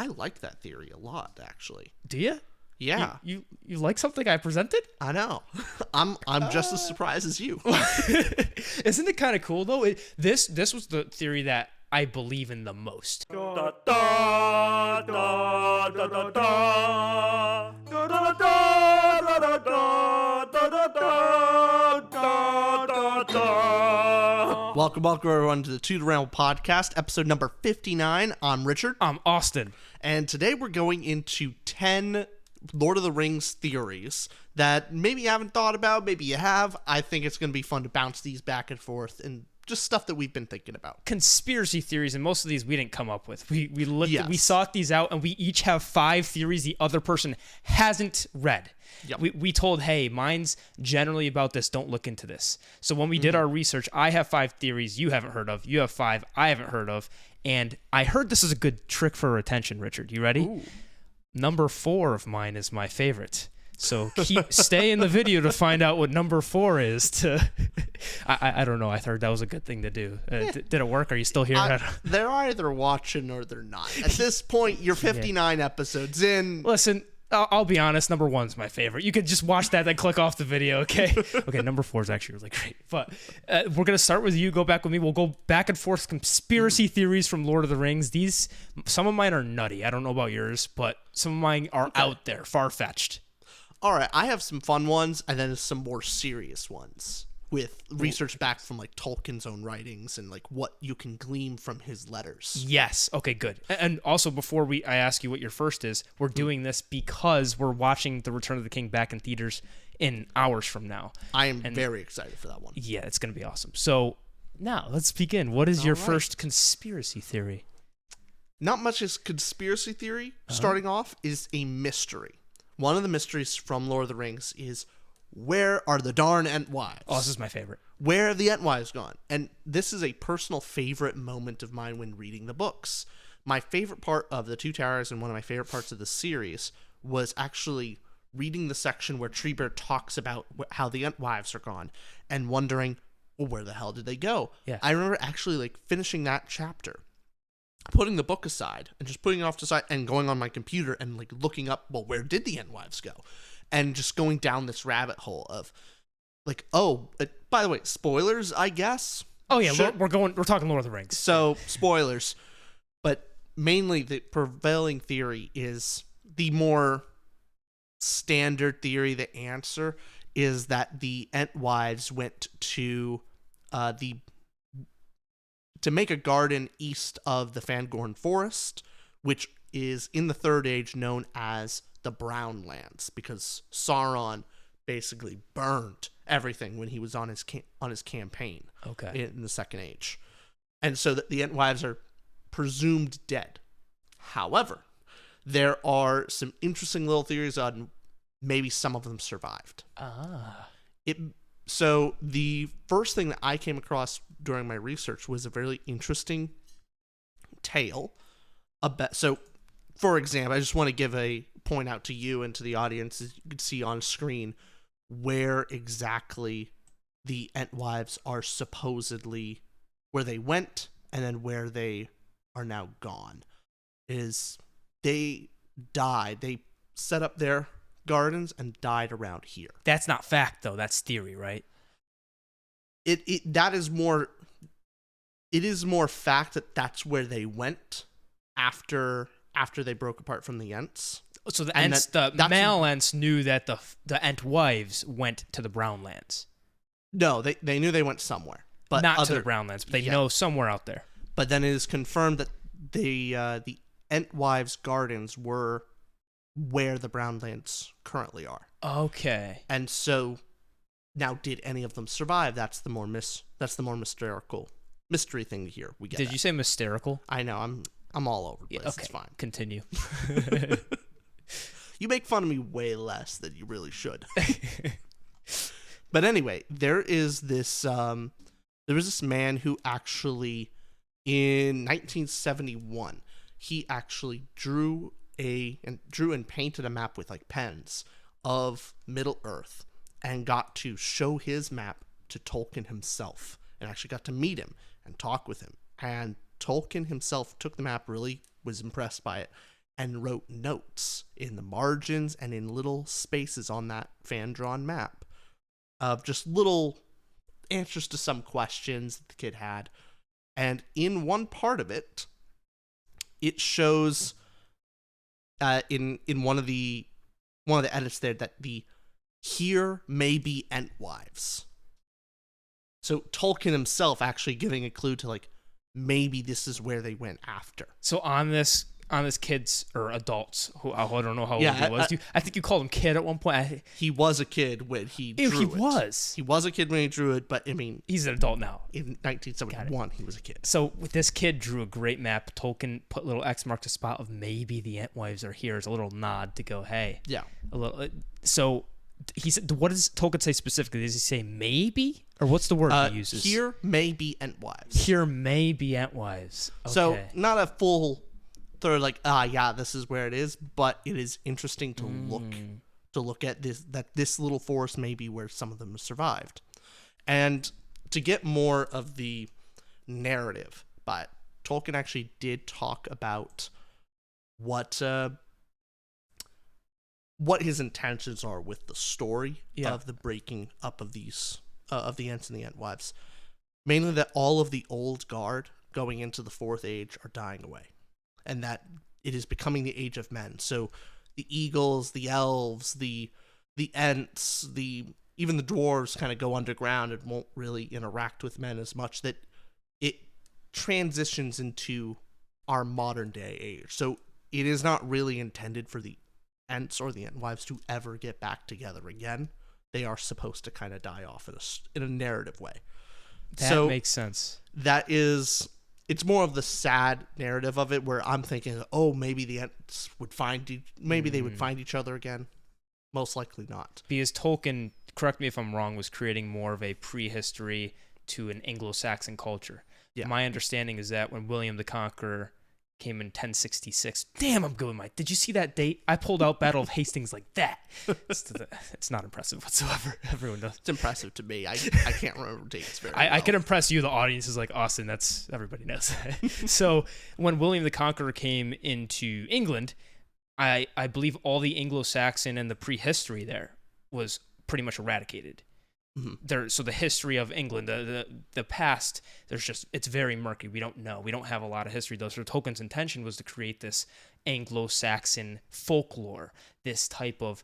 I like that theory a lot, actually. Do you? Yeah. You like something I presented? I know. I'm just as surprised as you. Isn't it kind of cool though? This was the theory that I believe in the most. Welcome everyone to the To the Ramble podcast, episode number 59. I'm Richard. I'm Austin. And today we're going into 10 Lord of the Rings theories that maybe you haven't thought about, maybe you have. I think it's going to be fun to bounce these back and forth and just stuff that we've been thinking about. Conspiracy theories, and most of these we didn't come up with. We looked, Yes. we sought these out, and we each have 5 theories the other person hasn't read. Yep. We told, hey, mine's generally about this. Don't look into this. So when we did our research, I have 5 theories you haven't heard of. You have 5 I haven't heard of. And I heard this is a good trick for retention, Richard. You ready? Ooh. Number 4 of mine is my favorite. So stay in the video to find out what number 4 is. I don't know. I thought that was a good thing to do. Did it work? Are you still here? They're either watching or they're not. At this point, you're 59 episodes in. Listen, I'll be honest. Number 1's my favorite. You could just watch that, then click off the video. Okay. Okay. Number 4 is actually really great. But we're gonna start with you. Go back with me. We'll go back and forth. Conspiracy theories from Lord of the Rings. Some of mine are nutty. I don't know about yours, but some of mine are out there, far-fetched. All right, I have some fun ones, and then some more serious ones with research back from like Tolkien's own writings and like what you can glean from his letters. Yes. Okay, good. And also, before I ask you what your first is, we're doing this because we're watching The Return of the King back in theaters in hours from now. I am very excited for that one. Yeah, it's going to be awesome. So now let's begin. What is your first conspiracy theory? Not much is conspiracy theory. Starting off is a mystery. One of the mysteries from Lord of the Rings is, where are the darn Entwives? Oh, this is my favorite. Where have the Entwives gone? And this is a personal favorite moment of mine when reading the books. My favorite part of The Two Towers and one of my favorite parts of the series was actually reading the section where Treebeard talks about how the Entwives are gone and wondering, well, where the hell did they go? Yeah. I remember actually like finishing that chapter, putting the book aside and just putting it off to the side and going on my computer and like looking up, well, where did the Entwives go? And just going down this rabbit hole of like, by the way, spoilers, I guess. Oh yeah, Sure. we're talking Lord of the Rings. So spoilers, but mainly the prevailing theory is the more standard theory. The answer is that the Entwives went to make a garden east of the Fangorn Forest, which is in the Third Age known as the Brown Lands, because Sauron basically burned everything when he was on his campaign. Okay. In the Second Age. And so the Entwives are presumed dead. However, there are some interesting little theories on maybe some of them survived. So the first thing that I came across during my research was a very interesting tale about. So, for example, I just want to give a point out to you and to the audience, as you can see on screen, where exactly the Entwives are supposedly, where they went, and then where they are now gone. Is they died. They set up their gardens and died around here. That's not fact though. That's theory, right? It is more fact that that's where they went after they broke apart from the Ents. So the Ents, the male Ents knew that the Entwives went to the Brown Lands. No, they knew they went somewhere, but not to the Brown Lands, but they know somewhere out there. But then it is confirmed that the Entwives' gardens were where the Brown Lands currently are. Okay. And so now, did any of them survive? That's the more mystery thing here. We get. Did you say mysterical? I know. I'm all over the place. Okay. It's fine. Continue. You make fun of me way less than you really should. But anyway, there was this man who actually, in 1971, he actually drew and painted a map with like pens of Middle Earth and got to show his map to Tolkien himself and actually got to meet him and talk with him. And Tolkien himself took the map, really was impressed by it, and wrote notes in the margins and in little spaces on that fan-drawn map of just little answers to some questions that the kid had. And in one part of it, it shows in one of the edits there that the here may be Entwives. So Tolkien himself actually giving a clue to like maybe this is where they went after. So on this kid's or adults who I don't know how old he was. I think you called him kid at one point. He was a kid when he drew he it. was. He was a kid when he drew it, but I mean he's an adult now. In 1971, he was a kid. So with this kid drew a great map. Tolkien put little X mark the spot of maybe the Entwives are here as a little nod to go, hey. Yeah. A little. So he said, what does Tolkien say specifically? Does he say maybe? Or what's the word he uses? Here may be Entwives. Here may be Entwives. Okay. So not a full throw like, yeah, this is where it is, but it is interesting to look at this little forest may be where some of them survived. And to get more of the narrative, but Tolkien actually did talk about what his intentions are with the story of the breaking up of these of the Ents and the Entwives. Mainly that all of the old guard going into the Fourth Age are dying away, and that it is becoming the Age of Men. So the eagles, the elves, the Ents, even the dwarves kind of go underground and won't really interact with men as much, that it transitions into our modern day age. So it is not really intended for the Ents or the Entwives to ever get back together again. They are supposed to kind of die off in a narrative way. That makes sense. It's more of the sad narrative of it, where I'm thinking, oh, maybe the Ents would they would find each other again. Most likely not. Because Tolkien, correct me if I'm wrong, was creating more of a prehistory to an Anglo-Saxon culture. Yeah. My understanding is that when William the Conqueror came in 1066. Damn, I'm good with did you see that date? I pulled out Battle of Hastings like that. It's not impressive whatsoever. Everyone does. It's impressive to me. I can't remember dates very well. I can impress you. The audience is like, Austin, that's everybody knows that. So when William the Conqueror came into England, I believe all the Anglo-Saxon and the prehistory there was pretty much eradicated. Mm-hmm. So the history of England, the past, it's very murky. We don't know. We don't have a lot of history though. So Tolkien's intention was to create this Anglo-Saxon folklore, this type of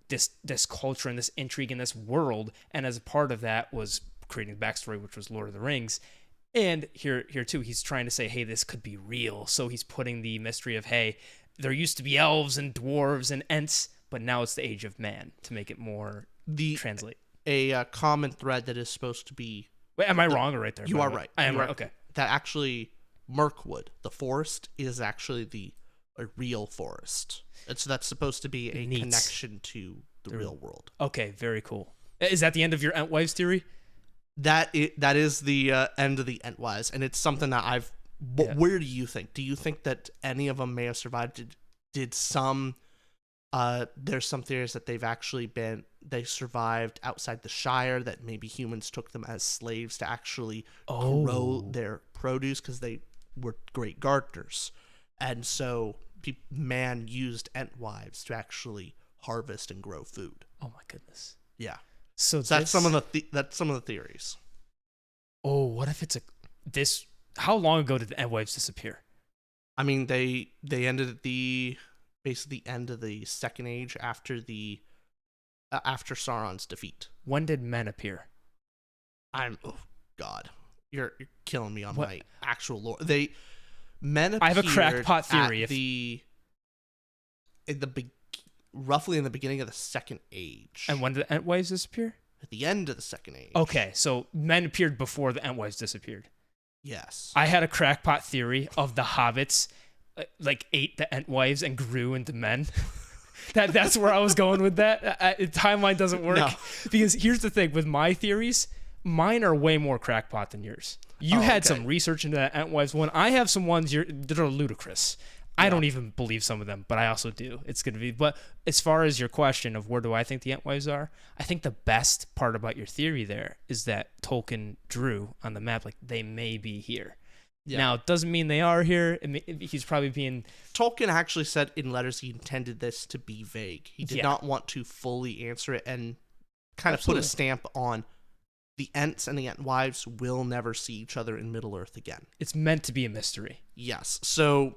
this culture and this intrigue in this world. And as a part of that was creating the backstory, which was Lord of the Rings. And here too, he's trying to say, hey, this could be real. So he's putting the mystery of, hey, there used to be elves and dwarves and Ents, but now it's the Age of Man to make it more translate. A common thread that is supposed to be... Wait, am I wrong or right there? You are right. I am right. Okay. That actually, Mirkwood, the forest, is actually a real forest. So that's supposed to be a connection to the real world. Okay, very cool. Is that the end of your Entwives theory? That is the end of the Entwives, and it's something that where do you think? Do you think that any of them may have survived? Did some... there's some theories that they survived outside the Shire, that maybe humans took them as slaves to actually grow their produce because they were great gardeners. And so man used Entwives to actually harvest and grow food. Oh my goodness. Yeah. So that's some of the theories. Oh, what if it's how long ago did the Entwives disappear? I mean, they ended at basically the end of the Second Age after after Sauron's defeat. When did men appear? Oh God, you're killing me on my actual lore. Men appeared. I have a crackpot theory. Roughly in the beginning of the Second Age. And when did the Entwives disappear? At the end of the Second Age. Okay, so men appeared before the Entwives disappeared. Yes. I had a crackpot theory of the hobbits ate the Entwives and grew into men. That's where I was going with that. Timeline doesn't work. No. Because here's the thing with my theories, mine are way more crackpot than yours. You had some research into that Entwives one. I have some ones that are ludicrous. I don't even believe some of them, but I also do. It's going to be. But as far as your question of where do I think the Entwives are, I think the best part about your theory there is that Tolkien drew on the map, like, they may be here. Yeah. Now, it doesn't mean they are here. He's probably being... Tolkien actually said in letters he intended this to be vague. He did Yeah. not want to fully answer it and kind of Absolutely. put a stamp on the Ents and the Entwives will never see each other in Middle-earth again. It's meant to be a mystery. Yes. So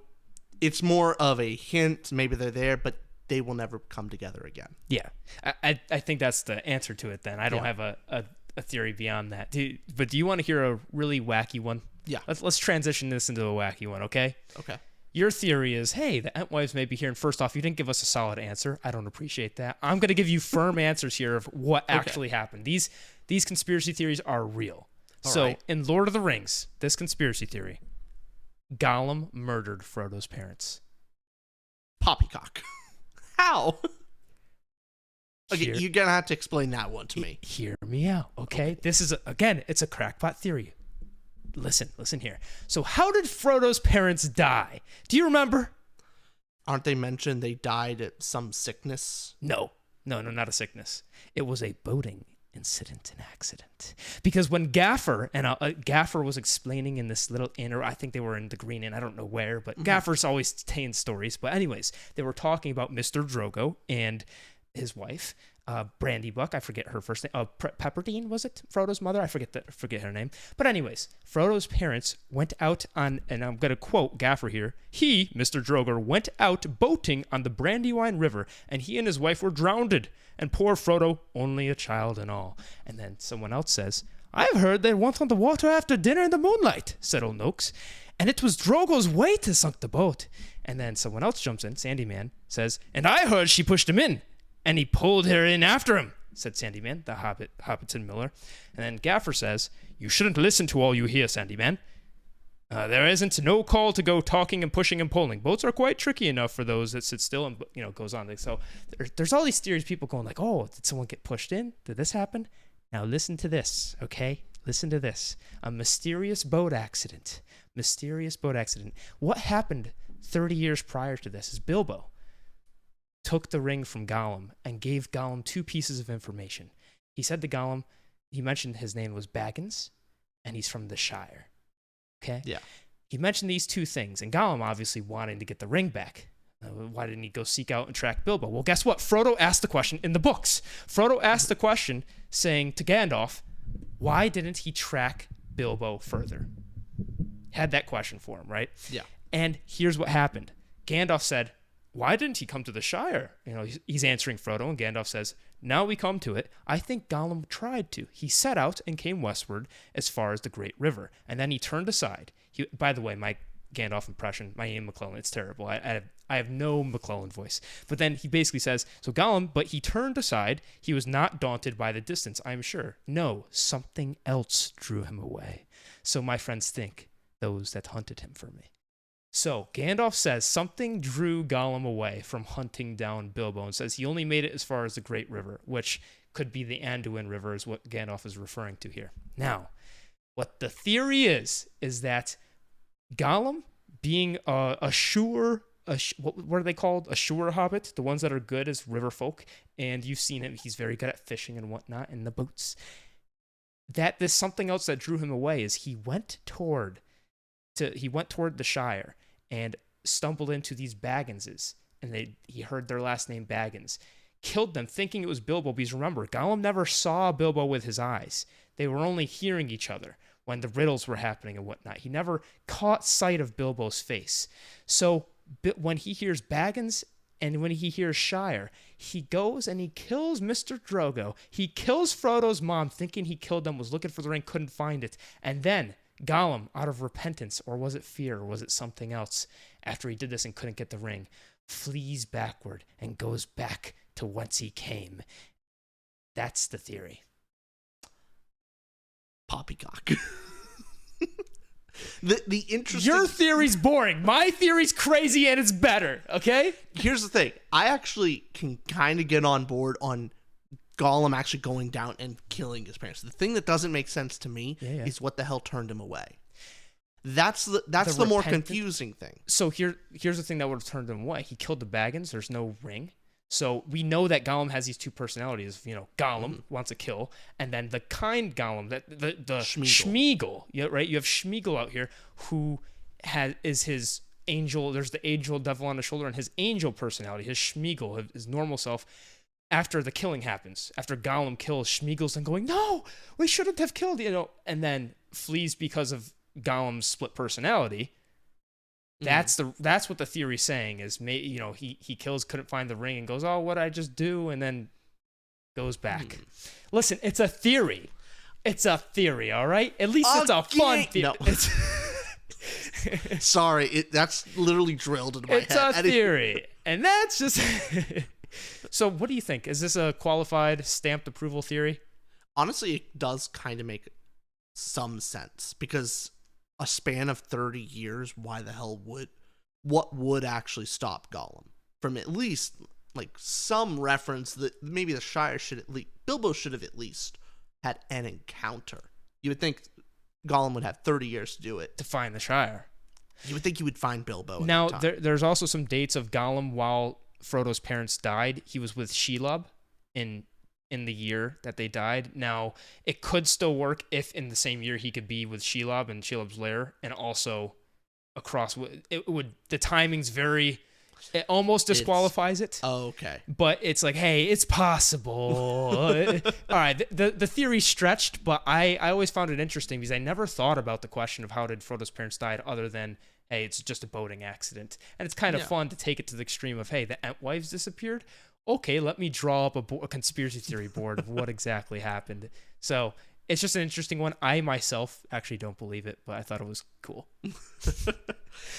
it's more of a hint. Maybe they're there, but they will never come together again. Yeah. I think that's the answer to it then. I don't Yeah. have a theory beyond that. But do you want to hear a really wacky one? Yeah. Let's transition this into a wacky one, okay? Okay. Your theory is, hey, the Entwives may be here, and first off, you didn't give us a solid answer. I don't appreciate that. I'm going to give you firm answers here of what actually happened. These conspiracy theories are real. All So, right. in Lord of the Rings, this conspiracy theory, Gollum murdered Frodo's parents. Poppycock. How? Okay, Here- you're going to have to explain that one to me. Hear me out, okay? This is, again, it's a crackpot theory. Listen here. So, how did Frodo's parents die? Do you remember? Aren't they mentioned they died at some sickness? No, not a sickness. It was a boating incident and accident. Because when Gaffer Gaffer was explaining in this little inn, or I think they were in the Green Inn, I don't know where, but Gaffer's always telling stories. But anyways, they were talking about Mr. Drogo and his wife, Brandybuck. I forget her first name. Pepperdine, was it? Frodo's mother? I forget her name. But anyways, Frodo's parents went out on, and I'm going to quote Gaffer here. He, Mr. Drogo, went out boating on the Brandywine River, and he and his wife were drowned. And poor Frodo, only a child and all. And then someone else says, I've heard they went on the water after dinner in the moonlight, said Old Noakes. And it was Drogo's weight that sunk the boat. And then someone else jumps in, Sandyman, says, and I heard she pushed him in. And he pulled her in after him, said Sandyman, the Hobbiton Miller. And then Gaffer says, you shouldn't listen to all you hear, Sandyman. There isn't no call to go talking and pushing and pulling. Boats are quite tricky enough for those that sit still, and goes on. So there's all these theories, people going like, oh, did someone get pushed in? Did this happen? Now listen to this, okay? Listen to this. A mysterious boat accident. Mysterious boat accident. What happened 30 years prior to this is Bilbo took the ring from Gollum and gave Gollum two pieces of information. He said to Gollum, he mentioned his name was Baggins, and he's from the Shire. Okay? Yeah. He mentioned these two things, and Gollum obviously wanting to get the ring back. Why didn't he go seek out and track Bilbo? Well, guess what? Frodo asked the question in the books. Frodo asked the question saying to Gandalf, why didn't he track Bilbo further? Had that question for him, right? Yeah. And here's what happened. Gandalf said, why didn't he come to the Shire? He's answering Frodo, and Gandalf says, now we come to it. I think Gollum tried to. He set out and came westward as far as the Great River, and then he turned aside. By the way, my Gandalf impression, my Ian McClellan, it's terrible. I have no McClellan voice. But then he basically says, so Gollum, but he turned aside. He was not daunted by the distance, I'm sure. No, something else drew him away. So my friends think, those that hunted him for me. So Gandalf says something drew Gollum away from hunting down Bilbo and says he only made it as far as the Great River, which could be the Anduin River is what Gandalf is referring to here. Now, what the theory is that Gollum being a sure, what are they called? A sure hobbit, the ones that are good as river folk, and you've seen him, he's very good at fishing and whatnot in the boats. That there's something else that drew him away is he went toward the Shire and stumbled into these Bagginses, and he heard their last name Baggins, killed them thinking it was Bilbo, because remember, Gollum never saw Bilbo with his eyes. They were only hearing each other when the riddles were happening and whatnot. He never caught sight of Bilbo's face. So when he hears Baggins and when he hears Shire, he goes and he kills Mr. Drogo. He kills Frodo's mom thinking he killed them, was looking for the ring, couldn't find it. And then Gollum, out of repentance, or was it fear, or was it something else, after he did this and couldn't get the ring, flees backward and goes back to whence he came. That's the theory. Poppycock. the interesting... Your theory's boring. My theory's crazy and it's better, okay? Here's the thing. I actually can kind of get on board on Gollum actually going down and killing his parents. The thing that doesn't make sense to me is what the hell turned him away. That's the more confusing thing. So here's the thing that would have turned him away. He killed the Baggins. There's no ring. So we know that Gollum has these two personalities. Gollum wants to kill, and then the kind Gollum, the Schmeagol. Yeah, right. You have Schmeagol out here who is his angel. There's the angel devil on his shoulder, and his angel personality, his Schmeagol, his normal self. After the killing happens, after Gollum kills, Schmeagol's then going, "No, we shouldn't have killed," and then flees because of Gollum's split personality. That's what the theory's saying is, he kills, couldn't find the ring, and goes, "Oh, what'd I just do?" and then goes back. Listen, it's a theory. It's a theory, all right? At least it's a fun theory. No. Sorry, that's literally drilled into my head. It's a theory, and that's just... So what do you think? Is this a qualified, stamped approval theory? Honestly, it does kind of make some sense, because a span of 30 years, why the hell what would actually stop Gollum from at least like some reference that maybe the Shire Bilbo should have at least had an encounter. You would think Gollum would have 30 years to do it. To find the Shire. You would think you would find Bilbo. Now, there's also some dates of Gollum while Frodo's parents died. He was with Shelob in the year that they died. Now, it could still work if in the same year he could be with Shelob and Shelob's lair, and also across. The timing's very. It almost disqualifies it. Oh, okay. But it's like, hey, it's possible. All right, the theory stretched, but I always found it interesting because I never thought about the question of how did Frodo's parents die, other than, hey, it's just a boating accident. And it's kind of fun to take it to the extreme of, hey, the Entwives disappeared. Okay, let me draw up a conspiracy theory board of what exactly happened. So it's just an interesting one. I myself actually don't believe it, but I thought it was cool.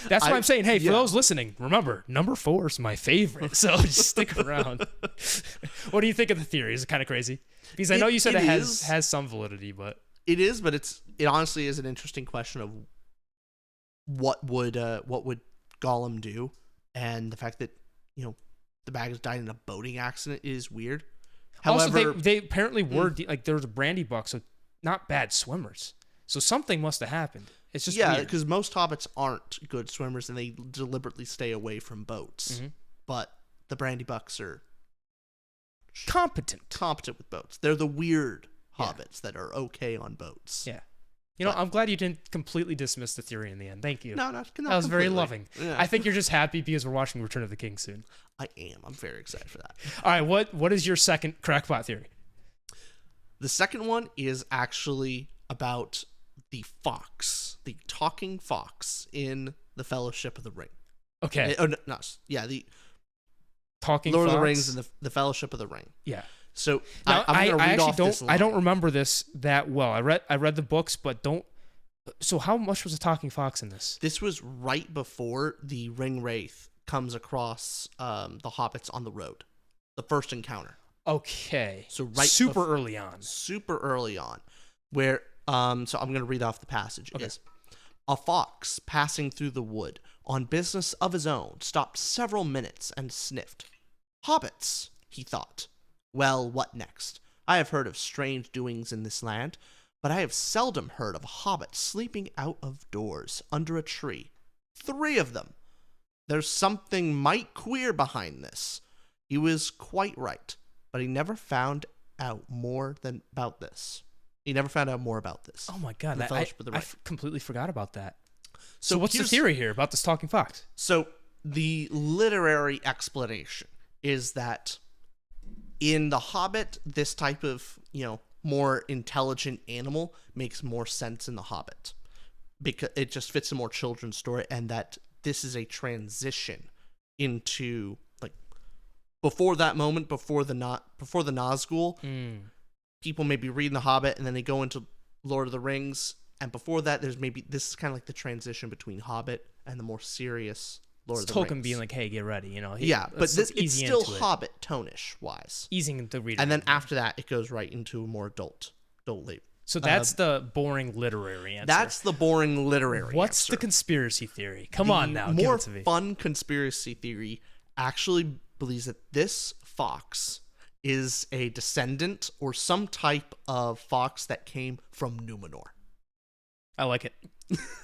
That's why I'm saying, hey, for those listening, remember, number 4 is my favorite. So just stick around. What do you think of the theory? Is it kind of crazy? Because I know you said it has some validity, but it is. But it honestly is an interesting question of what would Gollum do, and the fact that the Baggins died in a boating accident is weird. However, also, they apparently were like there was a brandy buck, so not bad swimmers. So something must have happened. It's just weird. Because most hobbits aren't good swimmers, and they deliberately stay away from boats. Mm-hmm. But the brandy bucks are competent with boats. They're the weird hobbits that are okay on boats. Yeah. I'm glad you didn't completely dismiss the theory in the end. Thank you. No, not that was very loving. Yeah. I think you're just happy because we're watching Return of the King soon. I am. I'm very excited for that. All right, what is your second crackpot theory? The second one is actually about the fox, the talking fox in the Fellowship of the Ring. Okay. The talking Lord fox? of the Rings and the Fellowship of the Ring. Yeah. So now, I'm going to read off this line. I don't remember this that well. I read the books, but don't. So how much was a talking fox in this? This was right before the Ring Wraith comes across the hobbits on the road. The first encounter. Okay. So super early on. Super early on. Where so I'm going to read off the passage. Okay. It is, a fox passing through the wood on business of his own stopped several minutes and sniffed. Hobbits, he thought. Well, what next? I have heard of strange doings in this land, but I have seldom heard of a hobbit sleeping out of doors under a tree. 3 of them. There's something might queer behind this. He was quite right, but he never found out more about this. Oh my God, I completely forgot about that. So what's the theory here about this talking fox? So the literary explanation is that in The Hobbit, this type of, more intelligent animal makes more sense in The Hobbit because it just fits a more children's story, and that this is a transition into before that moment, before the Nazgul, people may be reading The Hobbit and then they go into Lord of the Rings, and before that, this is kind of like the transition between Hobbit and the more serious Lord of the Rings. Tolkien being like, hey, get ready, but it's still Hobbit tone-ish wise. Easing the reader. And then after that, it goes right into a more adult label. So that's the boring literary answer. That's the boring literary What's answer. the conspiracy theory? Come on now, more give it to me. Fun conspiracy theory actually believes that this fox is a descendant or some type of fox that came from Numenor. I like it.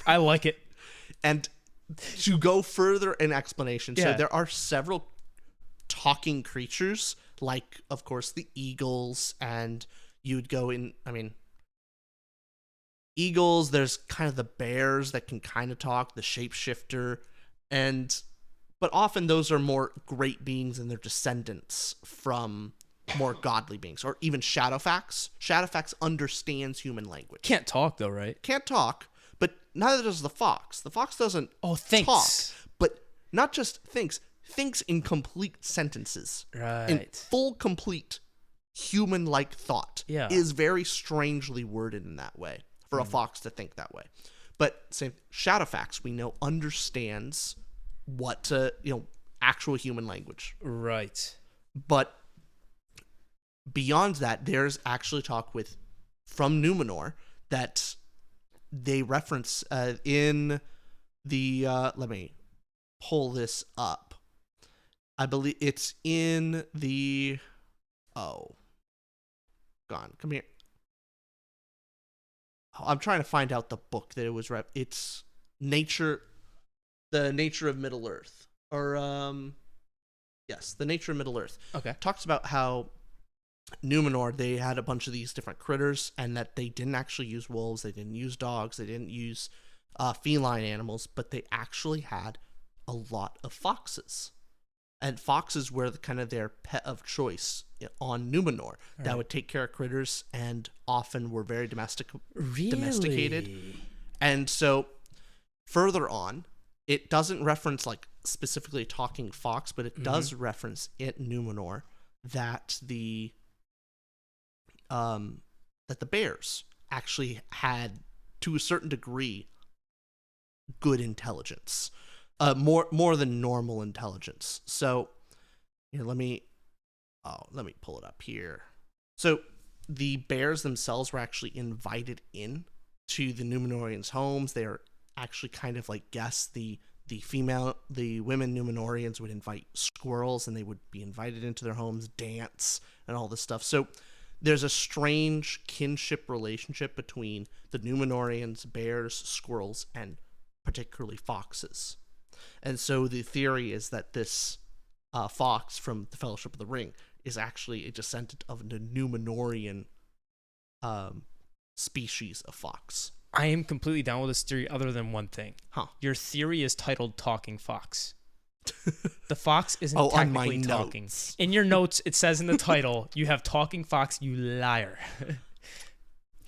I like it. And to go further in explanation, so there are several talking creatures, like, of course, the eagles, and you'd go in, eagles, there's kind of the bears that can kind of talk, the shapeshifter, but often those are more great beings and their descendants from more godly beings, or even Shadowfax. Shadowfax understands human language. Can't talk though, right? Can't talk, but neither does the fox. The fox doesn't thinks. talk, but not just thinks in complete sentences. Right. In full, complete human-like thought. Yeah. Is very strangely worded in that way for a fox to think that way. But same Shadowfax, we know, understands what actual human language. Right. But beyond that, there's actually talk from Numenor that they reference in the let me pull this up. I believe it's in the come here. I'm trying to find out the book that it was it's the Nature of Middle Earth, or yes, the Nature of Middle Earth. Okay. Talks about how Numenor, they had a bunch of these different critters, and that they didn't actually use wolves, they didn't use dogs, they didn't use feline animals, but they actually had a lot of foxes. And foxes were kind of their pet of choice on Numenor. That would take care of critters and often were very domesticated. And so further on, it doesn't reference like specifically a talking fox, but it does reference it Numenor that the bears actually had, to a certain degree, good intelligence, more than normal intelligence. So let me pull it up here. So the bears themselves were actually invited in to the Numenorians' homes. They are actually kind of like guests. The women Numenorians would invite squirrels, and they would be invited into their homes, dance, and all this stuff. So there's a strange kinship relationship between the Numenorians, bears, squirrels, and particularly foxes. And so the theory is that this fox from the Fellowship of the Ring is actually a descendant of the Numenorian species of fox. I am completely down with this theory other than one thing. Your theory is titled Talking Fox. The fox isn't technically talking. Notes. In your notes, it says in the title, you have Talking Fox, you liar.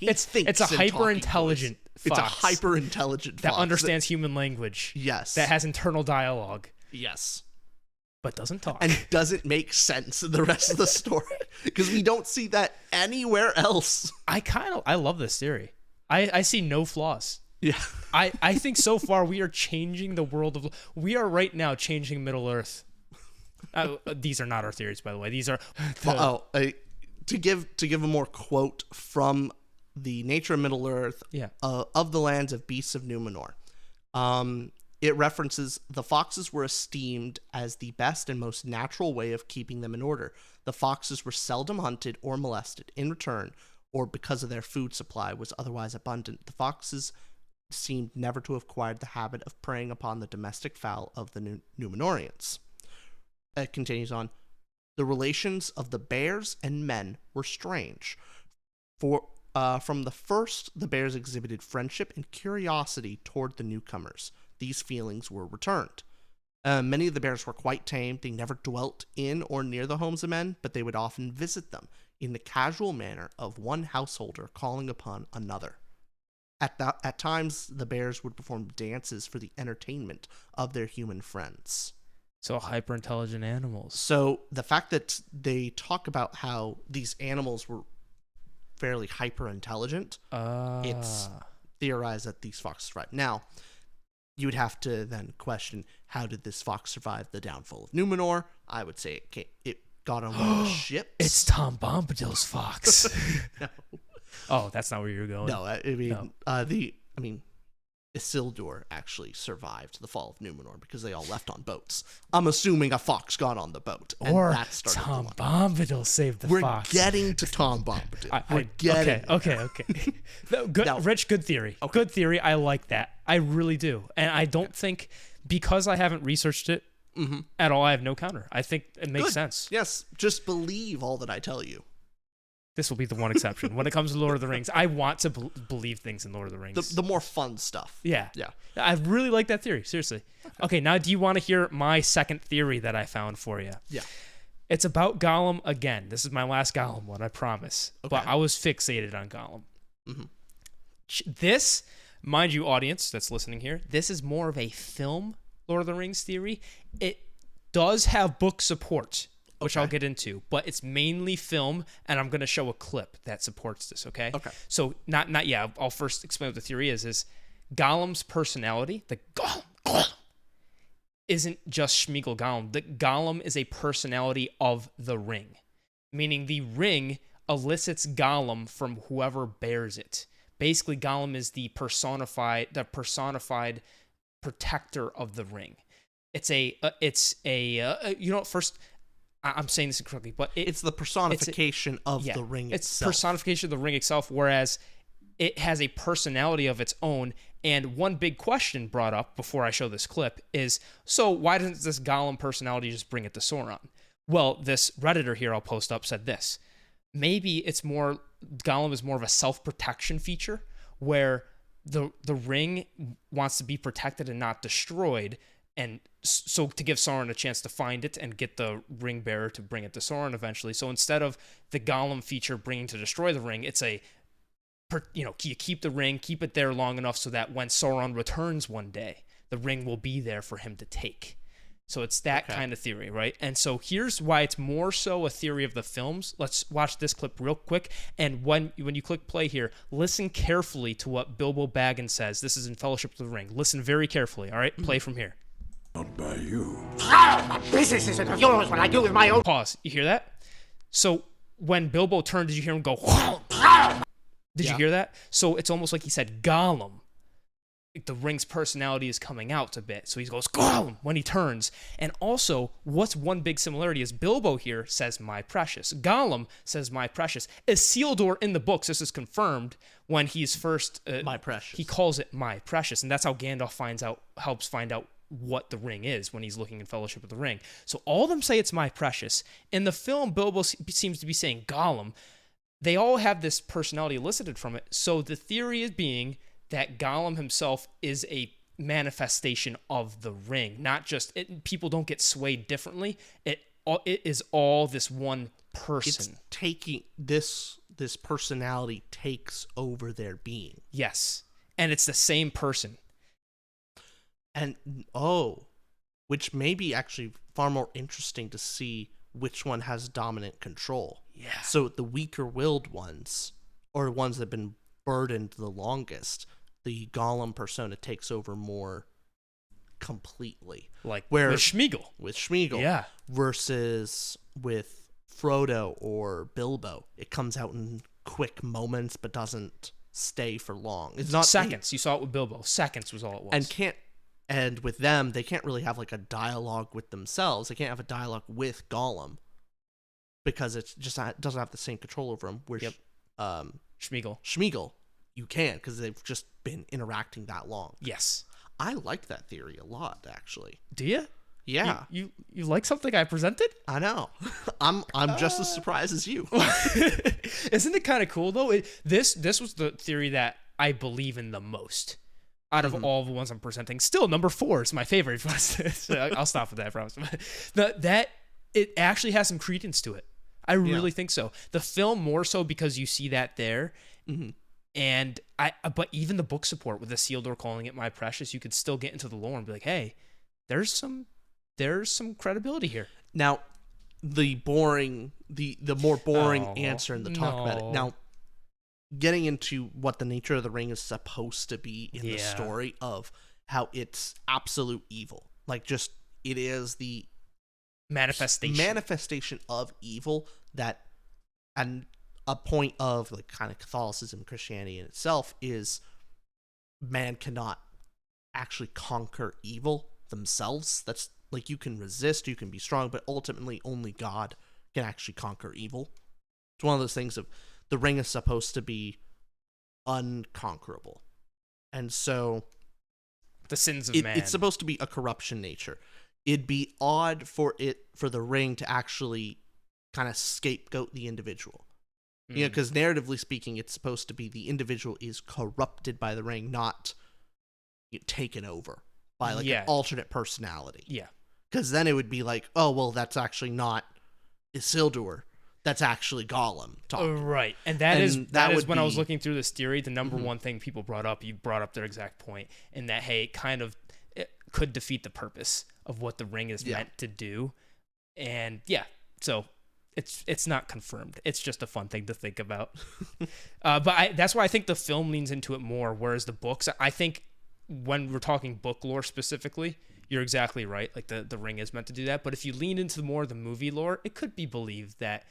It's a hyper-intelligent fox. It's a hyper-intelligent fox. That understands human language. Yes. That has internal dialogue. Yes. But doesn't talk. And doesn't make sense in the rest of the story. Because we don't see that anywhere else. I love this theory. I see no flaws. Yeah. I think so far we are changing the world we are right now changing Middle Earth. These are not our theories, by the way. These are to give a more quote from the Nature of Middle Earth, of the lands of beasts of Numenor. It references the foxes were esteemed as the best and most natural way of keeping them in order. The foxes were seldom hunted or molested. In return, or because of their food supply was otherwise abundant, the foxes seemed never to have acquired the habit of preying upon the domestic fowl of the Numenorians. It continues on. The relations of the bears and men were strange. From the first, the bears exhibited friendship and curiosity toward the newcomers. These feelings were returned. Many of the bears were quite tame. They never dwelt in or near the homes of men, but they would often visit them in the casual manner of one householder calling upon another. At times, the bears would perform dances for the entertainment of their human friends. So hyper-intelligent animals. So the fact that they talk about how these animals were fairly hyper-intelligent, it's theorized that these foxes survived. Now, you would have to then question, how did this fox survive the downfall of Numenor? I would say it got on one of the ships. It's Tom Bombadil's fox. No. Oh, that's not where you were going. No, Isildur actually survived the fall of Numenor because they all left on boats. I'm assuming a fox got on the boat, and or that started Tom Bombadil saved the fox. We're getting to Tom Bombadil. Okay. Rich, good theory. Okay. Good theory. I like that. I really do. And I don't think, because I haven't researched it, at all. I have no counter. I think it makes Good. sense. Yes, just believe all that I tell you. This will be the one exception. When it comes to Lord of the Rings, I want to believe things in Lord of the Rings. The more fun stuff. Yeah. Yeah. I really like that theory, seriously. Okay, now do you want to hear my second theory that I found for you? Yeah. It's about Gollum again. This is my last Gollum one, I promise. Okay. But I was fixated on Gollum. Mm-hmm. This, mind you, audience that's listening here, this is more of a film Lord of the Rings theory. It does have book support, which I'll get into, but it's mainly film, and I'm going to show a clip that supports this, okay? Okay. So, I'll first explain what the theory is Gollum's personality, the Gollum, isn't just Schmeagol Gollum. The Gollum is a personality of the ring, meaning the ring elicits Gollum from whoever bears it. Basically, Gollum is the personified protector of the ring. I'm saying this incorrectly, but it's the personification of the ring itself. It's personification of the ring itself, whereas it has a personality of its own. And one big question brought up before I show this clip is, so why doesn't this Gollum personality just bring it to Sauron? Well, this Redditor here I'll post up said this. Maybe Gollum is more of a self-protection feature where the ring wants to be protected and not destroyed, and so to give Sauron a chance to find it and get the ring bearer to bring it to Sauron eventually. So instead of the Gollum feature bringing to destroy the ring, it's you keep the ring, keep it there long enough so that when Sauron returns one day, the ring will be there for him to take. So it's that kind of theory, right? And so here's why it's more so a theory of the films. Let's watch this clip real quick. And when you click play here, listen carefully to what Bilbo Baggins says. This is in Fellowship of the Ring. Listen very carefully, all right? Play from here. Not by you. My business isn't of yours when I do with my own. Pause. You hear that? So when Bilbo turned, did you hear him go? Did you hear that? So it's almost like he said Gollum. The ring's personality is coming out a bit. So he goes Gollum when he turns. And also, what's one big similarity is Bilbo here says my precious. Gollum says my precious. Isildur in the books, this is confirmed when he's first my precious. He calls it my precious, and that's how Gandalf helps find out what the ring is when he's looking in Fellowship of the Ring. So all of them say it's my precious. In the film, Bilbo seems to be saying Gollum. They all have this personality elicited from it. So the theory is being that Gollum himself is a manifestation of the ring, not just people don't get swayed differently. It is all this one person. It's taking this personality takes over their being. Yes, and it's the same person. And which may be actually far more interesting to see which one has dominant control. Yeah. So the weaker-willed ones, or ones that have been burdened the longest, the Gollum persona takes over more completely. Like with Schmeagol. With Schmeagol. Yeah. Versus with Frodo or Bilbo. It comes out in quick moments but doesn't stay for long. It's not seconds. You saw it with Bilbo. Seconds was all it was. And with them, they can't really have like a dialogue with themselves. They can't have a dialogue with Gollum because it just doesn't have the same control over them. Where Schmeagol, you can, because they've just been interacting that long. Yes, I like that theory a lot, actually. Do you? Yeah. You like something I presented? I know. I'm just as surprised as you. Isn't it kind of cool though? This was the theory that I believe in the most out of all the ones I'm presenting. Still, number 4 is my favorite. So I'll stop with that, I promise. That it actually has some credence to it. I really think so. The film more so because you see that there. Mm-hmm. And but even the book support with Isildur calling it my precious, you could still get into the lore and be like, hey, there's some credibility here. Now, the more boring answer in the talk about it. Now, getting into what the nature of the ring is supposed to be in the story of how it's absolute evil. Like, just, it is the manifestation of evil that, and a point of like kind of Catholicism, Christianity in itself is man cannot actually conquer evil themselves. That's like, you can resist, you can be strong, but ultimately only God can actually conquer evil. It's one of those things of the ring is supposed to be unconquerable. And so the sins of man. It's supposed to be a corruption nature. it'd be odd for the ring to actually kind of scapegoat the individual. You know, because narratively speaking, it's supposed to be the individual is corrupted by the ring, not taken over by like an alternate personality. Yeah. Because then it would be like, oh, well, that's actually not Isildur. That's actually Gollum talking. Right. And that is when I was looking through this theory, the number one thing people brought up, you brought up their exact point, in that, hey, it could defeat the purpose of what the ring is meant to do. And so it's not confirmed. It's just a fun thing to think about. But that's why I think the film leans into it more, whereas the books, I think when we're talking book lore specifically, you're exactly right. Like the ring is meant to do that. But if you lean into more of the movie lore, it could be believed that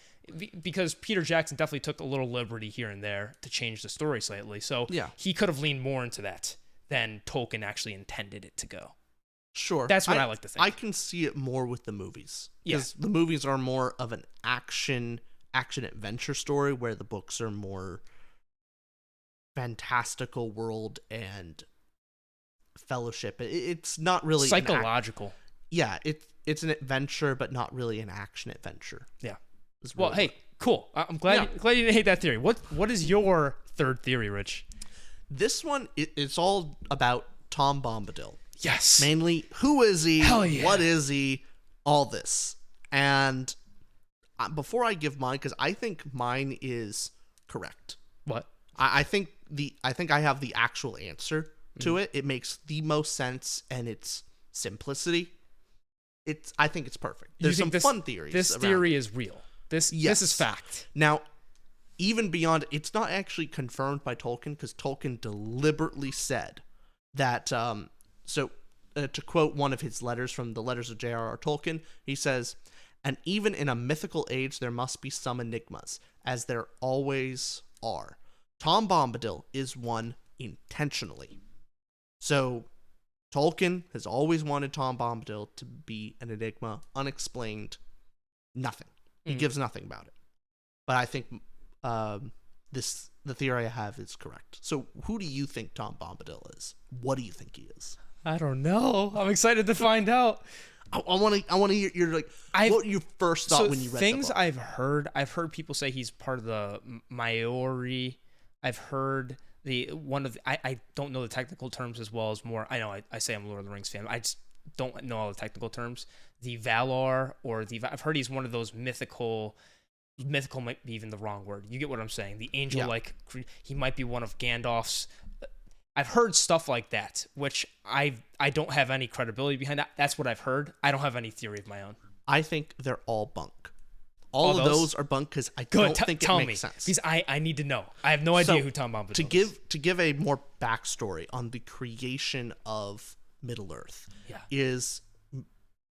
because Peter Jackson definitely took a little liberty here and there to change the story slightly. So he could have leaned more into that than Tolkien actually intended it to go. Sure. That's what I like to think. I can see it more with the movies. Because the movies are more of an action adventure story, where the books are more fantastical world and fellowship. It's not really psychological. It's an adventure, but not really an action adventure. Yeah. Really hey, cool. I'm glad you didn't hate that theory. What is your third theory, Rich? This one, it's all about Tom Bombadil. Yes. Mainly, who is he? Hell yeah. What is he? All this. And before I give mine, because I think mine is correct. What? I think I have the actual answer to it. It makes the most sense, and its simplicity. I think it's perfect. There's some fun theories. This theory is real. This is fact. Now, even beyond, it's not actually confirmed by Tolkien, because Tolkien deliberately said that. To quote one of his letters from the Letters of J.R.R. Tolkien, he says, "And even in a mythical age, there must be some enigmas, as there always are. Tom Bombadil is one intentionally." So, Tolkien has always wanted Tom Bombadil to be an enigma, unexplained, nothing. He gives nothing about it. But I think the theory I have is correct. So, who do you think Tom Bombadil is? What do you think he is? I don't know. I'm excited to find out. I want to hear your what you first thought when you read things the book. I've heard people say he's part of the Maori. I've heard I don't know the technical terms as well as more. I know I say I'm a Lord of the Rings fan. I just don't know all the technical terms. The Valar I've heard he's one of those mythical might be even the wrong word. You get what I'm saying? The angel he might be one of Gandalf's. I've heard stuff like that, which I don't have any credibility behind that. That's what I've heard. I don't have any theory of my own. I think they're all bunk. All of those are bunk because I don't think it makes sense. Because I need to know. I have no idea who Tom Bombadil is. To give a more backstory on the creation of Middle Earth, is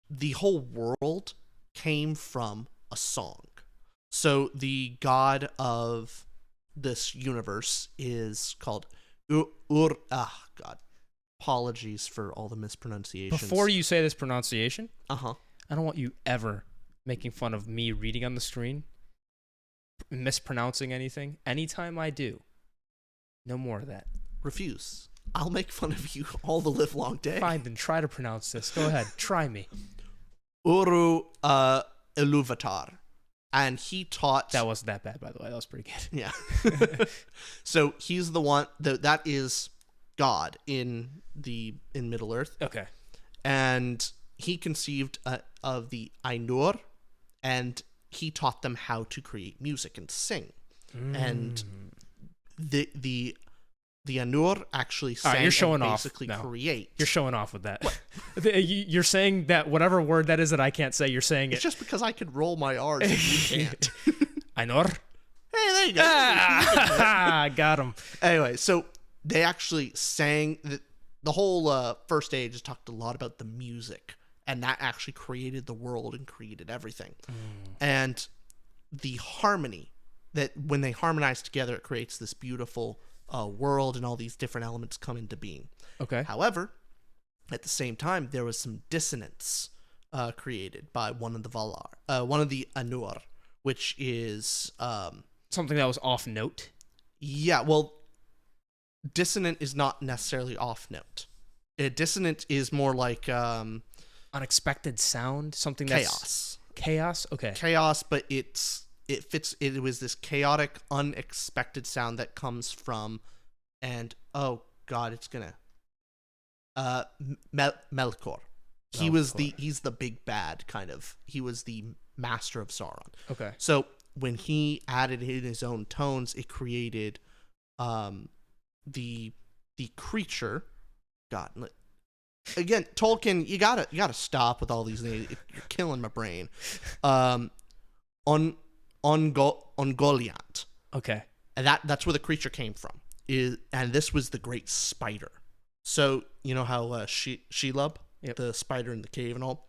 the whole world came from a song. So the god of this universe is called God. Apologies for all the mispronunciations. Before you say this pronunciation, I don't want you ever making fun of me reading on the screen, mispronouncing anything. Anytime I do, no more of that. Refuse. I'll make fun of you all the live long day. Fine, then try to pronounce this. Go ahead. Try me. Uru Iluvatar. And he taught... That wasn't that bad, by the way. That was pretty good. Yeah. So he's the one... That is God in Middle Earth. Okay. And he conceived of the Ainur, and he taught them how to create music and sing. And the Ainur actually sang you're showing and basically off. No. create. You're showing off with that. You're saying that whatever word that is that I can't say, you're saying it's just because I could roll my R's and you can't. Ainur? Hey, there you go. Got him. Anyway, so they actually sang... The whole first age just talked a lot about the music, and that actually created the world and created everything. And the harmony, that when they harmonize together, it creates this beautiful world, and all these different elements come into being. Okay. However, at the same time, there was some dissonance created by one of the Ainur, which is something that was off note. Yeah, well, dissonant is not necessarily off note. Dissonant is more like Unexpected sound, something that's Chaos. Chaos. Okay. Chaos, but it fits. It was this chaotic, unexpected sound that comes from, and oh god, it's gonna. Melkor. He's the big bad kind of. He was the master of Sauron. Okay. So when he added in his own tones, it created, the creature. God. Again, Tolkien, you gotta stop with all these names. You're killing my brain. Ungoliant. Okay. And that's where the creature came from. And this was the great spider. So you know how Shelob, Yep. the spider in the cave and all,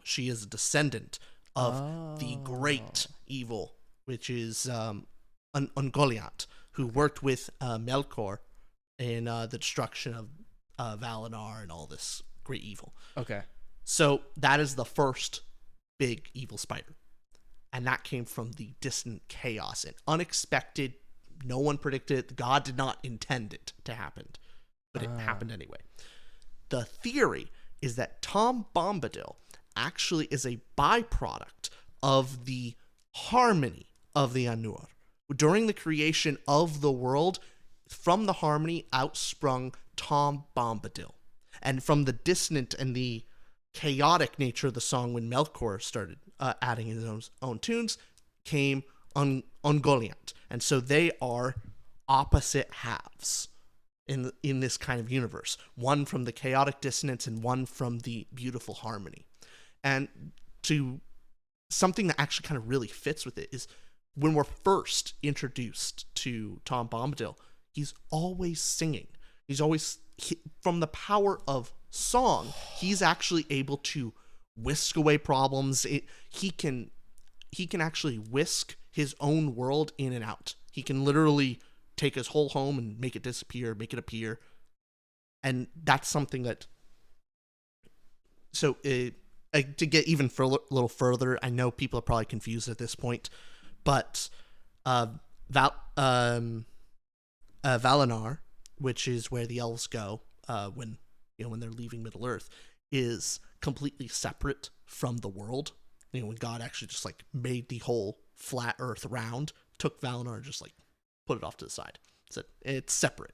she is a descendant of the great evil, which is Ungoliant, who worked with Melkor in the destruction of Valinor and all this great evil. Okay. So that is the first big evil spider. And that came from the distant chaos and unexpected. No one predicted it. God did not intend it to happen, but it happened anyway. The theory is that Tom Bombadil actually is a byproduct of the harmony of the Anur. During the creation of the world, from the harmony outsprung Tom Bombadil. And from the dissonant and the chaotic nature of the song when Melkor started adding his own tunes came Ungoliant. And so they are opposite halves in this kind of universe. One from the chaotic dissonance and one from the beautiful harmony. And to something that actually kind of really fits with it is when we're first introduced to Tom Bombadil, he's always singing. He's always, from the power of song, he's actually able to whisk away problems. He can actually whisk his own world in and out. He can literally take his whole home and make it disappear, make it appear. And that's something that... So, to get even a little further, I know people are probably confused at this point, but Valinor, which is where the elves go when they're leaving Middle-earth, is completely separate from the world. When God actually just made the whole flat earth round, took Valinor and just put it off to the side. So it's separate.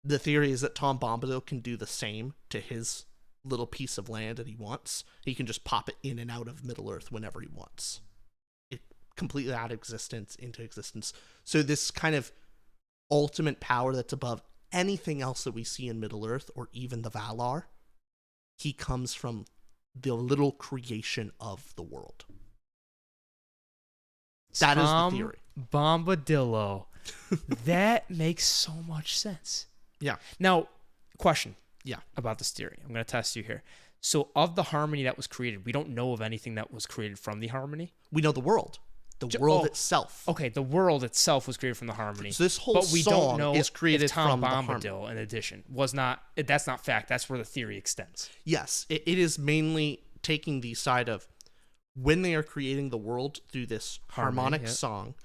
The theory is that Tom Bombadil can do the same to his little piece of land that he wants. He can just pop it in and out of Middle-earth whenever he wants. It completely out of existence into existence. So this kind of ultimate power that's above anything else that we see in Middle-earth or even the Valar, he comes from the little creation of the world. That is the theory. Bombadillo. That makes so much sense. Yeah. Now, question. Yeah. About this theory. I'm going to test you here. So, of the harmony that was created, we don't know of anything that was created from the harmony? We know the world. The world itself. Okay, the world itself was created from the harmony. So this whole but we song don't know is created if Tom from the Bombadil, harmony. in addition, was not. That's not fact. That's where the theory extends. Yes, it is mainly taking the side of when they are creating the world through this harmonic song.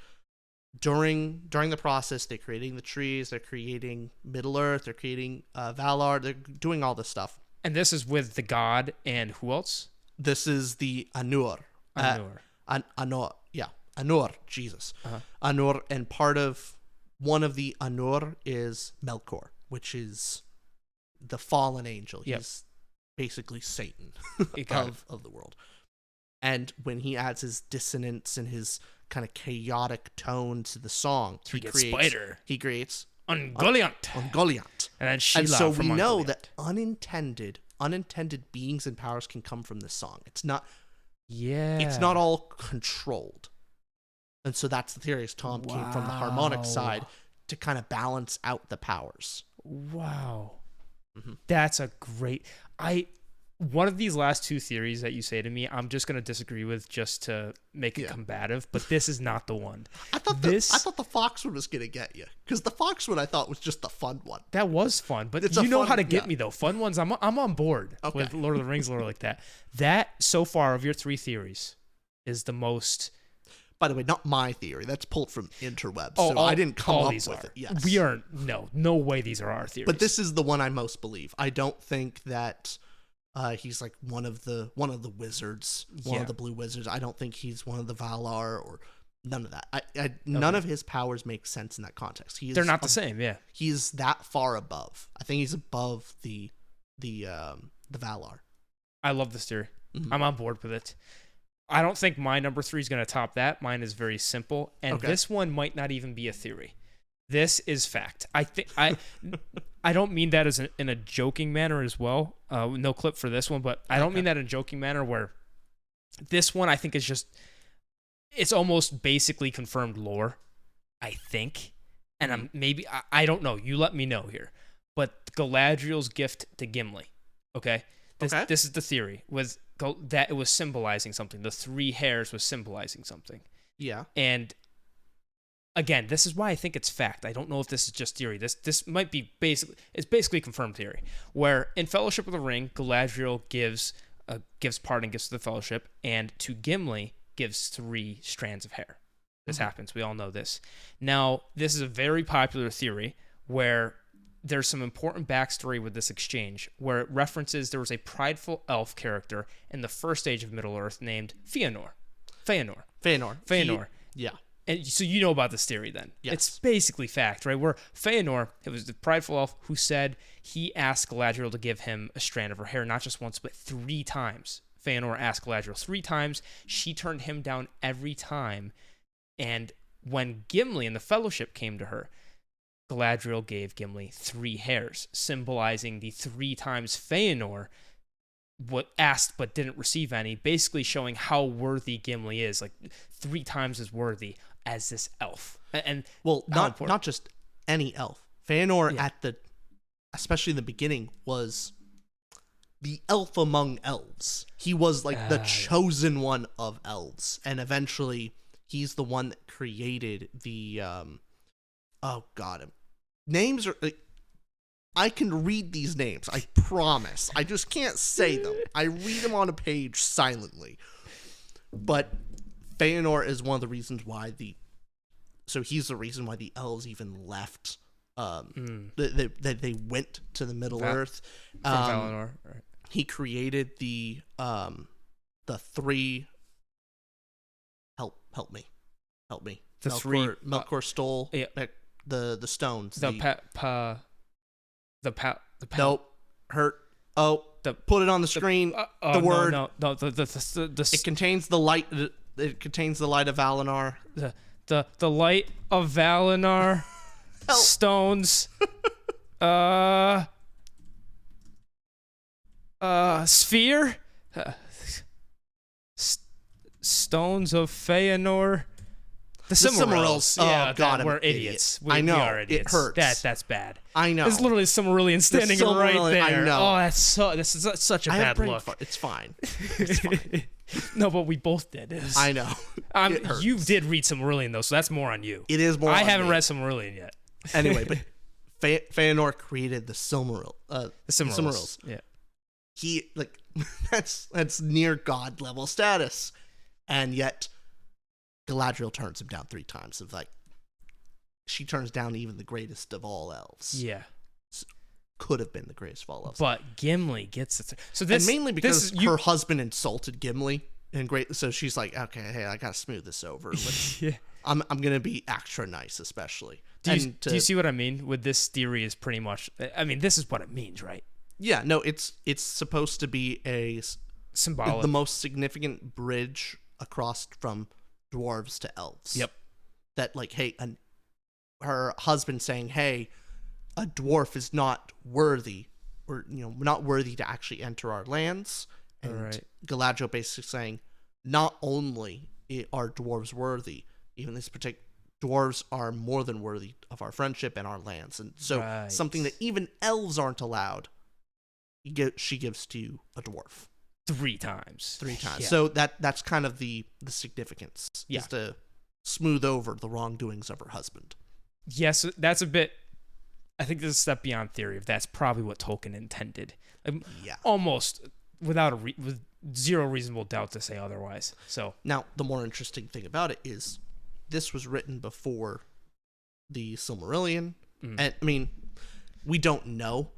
During the process, they're creating the trees, they're creating Middle-earth, they're creating Valar, they're doing all this stuff. And this is with the god and who else? This is the Anur. Anur. Anur, Jesus. Anur, and one of the Anur is Melkor, which is the fallen angel. Yep. He's basically Satan of the world. And when he adds his dissonance and his kind of chaotic tone to the song, he creates Ungoliant. And then Shelob. And so we from know Ungoliant. that unintended beings and powers can come from this song. It's not all controlled. And so that's the theory, is Tom came from the harmonic side to kind of balance out the powers. Wow. Mm-hmm. That's a great... One of these last two theories that you say to me, I'm just going to disagree with just to make it combative, but this is not the one. I thought the fox one was going to get you, because the fox one I thought was just the fun one. That was fun, but It's you a know fun- how to get yeah. me, though. Fun ones, I'm on board with Lord of the Rings lore like that. That, so far, of your three theories, is the most... By the way, not my theory. That's pulled from Interwebs, so I didn't come up with it. Yes. We are... No way these are our theories. But this is the one I most believe. I don't think that He's like one of the wizards, one Yeah. of the blue wizards. I don't think he's one of the Valar or none of that. None of his powers make sense in that context. They're not the same. Yeah. He's that far above. I think he's above the Valar. I love this theory. Mhm. I'm on board with it. I don't think my number 3 is going to top that. Mine is very simple, and Okay. this one might not even be a theory. This is fact. I think I don't mean that in a joking manner as well. No clip for this one, but I don't mean that in a joking manner. Where this one I think is just it's almost basically confirmed lore. I think, and I don't know. You let me know here. But Galadriel's gift to Gimli. Okay. This is the theory that it was symbolizing something. The 3 hairs was symbolizing something. Yeah. And again, this is why I think it's fact. I don't know if this is just theory. This might be basically confirmed theory. Where in Fellowship of the Ring, Galadriel gives parting gifts to the Fellowship, and to Gimli gives 3 strands of hair. This happens. We all know this. Now, this is a very popular theory where there's some important backstory with this exchange, where it references there was a prideful elf character in the first age of Middle-earth named Fëanor. Yeah. And so you know about this theory then. Yes. It's basically fact, right? Where Fëanor, it was the prideful elf who said he asked Galadriel to give him a strand of her hair, not just once, but 3 times. Fëanor asked Galadriel 3 times. She turned him down every time. And when Gimli and the Fellowship came to her, Galadriel gave Gimli 3 hairs, symbolizing the 3 times Fëanor asked but didn't receive any, basically showing how worthy Gimli is, like 3 times as worthy as this elf. And well, not just any elf. Fëanor especially in the beginning, was the elf among elves. He was like the chosen one of elves, and eventually he's the one that created the oh god, names are I can read these names, I promise. I just can't say them. I read them on a page silently. But Fëanor is one of the reasons why he's the reason why the elves even left. They went to the Middle Earth. From Valinor. Right. He created the 3. Help me. The 3 Melkor stole the stones. Nope. Hurt. Oh, put it on the screen. The word. No. It contains the light. It contains the light of Valinor. The light of Valinor. Stones. Sphere. Stones of Fëanor. The Silmarils. Oh god, we're idiots. I know. We are idiots. It hurts. That's bad. I know. There's literally Silmarillion standing right there. I know. Oh, this is such a bad look. It's fine. It's fine. No, but we both did. I know. You did read Silmarillion though, so that's more on you. It is more. I haven't read Silmarillion yet. Anyway, but Fëanor created the Silmarils. The Silmarils. Yeah. He that's near god level status, and yet Galadriel turns him down 3 times. She turns down even the greatest of all elves. Yeah. Could have been the greatest of all elves. But Gimli gets it. So and mainly because her husband insulted Gimli, so she's like, okay, hey, I gotta smooth this over. Yeah. I'm gonna be extra nice, especially. Do you see what I mean? With this theory is pretty much. I mean, this is what it means, right? Yeah. No, it's supposed to be a symbolic, the most significant bridge across from dwarves to elves. Yep. That hey, her husband saying, hey, a dwarf is not worthy, or not worthy to actually enter our lands, and Galadriel basically saying, not only are dwarves worthy, even this particular dwarves are more than worthy of our friendship and our lands, and so something that even elves aren't allowed, she gives to a dwarf 3 times. Yeah. So that's kind of the significance, is to smooth over the wrongdoings of her husband. Yes, that's a bit. I think this is a step beyond theory. If that's probably what Tolkien intended. Almost with 0 reasonable doubt to say otherwise. So now the more interesting thing about it is this was written before the Silmarillion, and I mean we don't know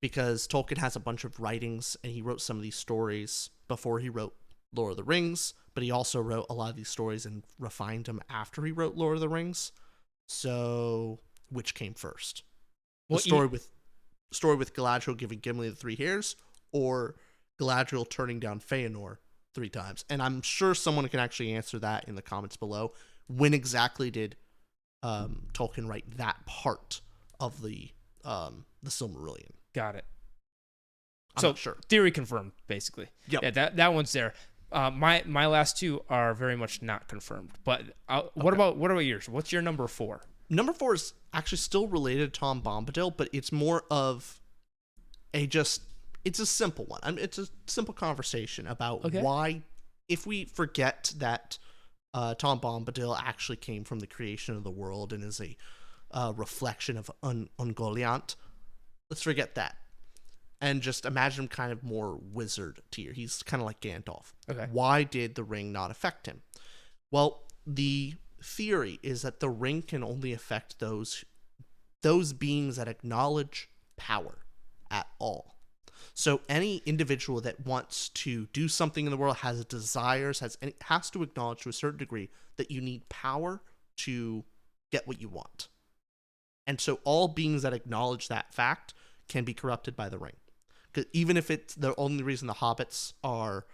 because Tolkien has a bunch of writings, and he wrote some of these stories before he wrote Lord of the Rings, but he also wrote a lot of these stories and refined them after he wrote Lord of the Rings. So, which came first? The story with Galadriel giving Gimli the 3 hairs, or Galadriel turning down Feanor 3 times? And I'm sure someone can actually answer that in the comments below. When exactly did Tolkien write that part of the Silmarillion? Got it. I'm so not sure. Theory confirmed, basically. Yep. Yeah, that one's there. My last 2 are very much not confirmed. But what about yours? What's your number 4? Number 4 is actually still related to Tom Bombadil, but it's more of it's a simple one. I mean, it's a simple conversation about why, if we forget that Tom Bombadil actually came from the creation of the world and is a reflection of Ungoliant, let's forget that. And just imagine him kind of more wizard tier. He's kind of like Gandalf. Okay. Why did the ring not affect him? Well, the theory is that the ring can only affect those beings that acknowledge power at all. So any individual that wants to do something in the world, has desires, has to acknowledge to a certain degree that you need power to get what you want. And so all beings that acknowledge that fact can be corrupted by the ring. Because even if it's the only reason the hobbits are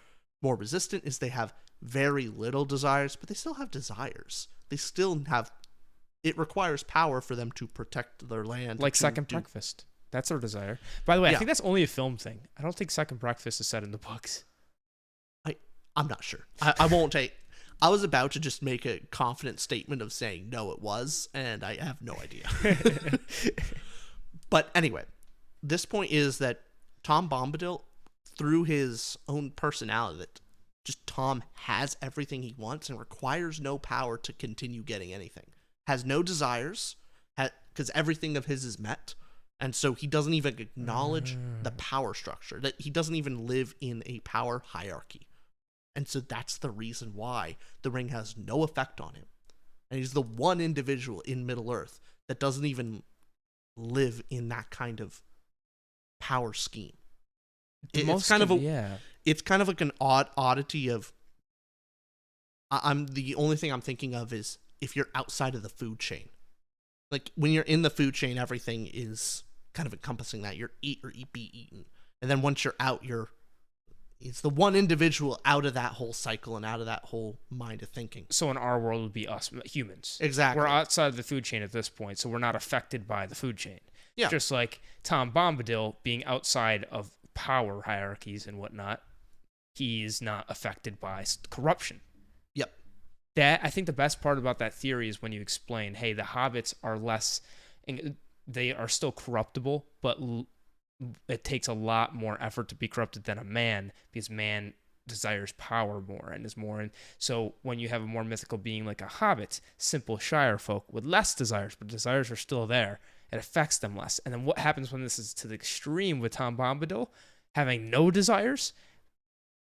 more resistant is they have very little desires, but they still have desires. They still have, it requires power for them to protect their land. Like Second Breakfast. That's their desire. By the way, Yeah. I think that's only a film thing. I don't think Second Breakfast is said in the books. I'm not sure. I won't take. I was about to just make a confident statement of saying no, it was, and I have no idea. But anyway, this point is that Tom Bombadil, through his own personality, that just Tom has everything he wants and requires no power to continue getting anything. Has no desires, because everything of his is met. And so he doesn't even acknowledge the power structure, that he doesn't even live in a power hierarchy. And so that's the reason why the ring has no effect on him. And he's the one individual in Middle-earth that doesn't even live in that kind of power scheme. It's kind of like an oddity of, the only thing I'm thinking of is if you're outside of the food chain. Like when you're in the food chain, everything is kind of encompassing that. You're eat or be eaten. And then once you're out, it's the one individual out of that whole cycle and out of that whole mind of thinking. So in our world would be us, humans. Exactly. We're outside of the food chain at this point, so we're not affected by the food chain. Yeah. Just like Tom Bombadil being outside of power hierarchies and whatnot, he's not affected by corruption. Yep. That, I think the best part about that theory is when you explain, hey, the hobbits are less, they are still corruptible, but it takes a lot more effort to be corrupted than a man, because man desires power more and is more. And so when you have a more mythical being like a hobbit, simple shire folk with less desires, but desires are still there, it affects them less. And then what happens when this is to the extreme with Tom Bombadil having no desires?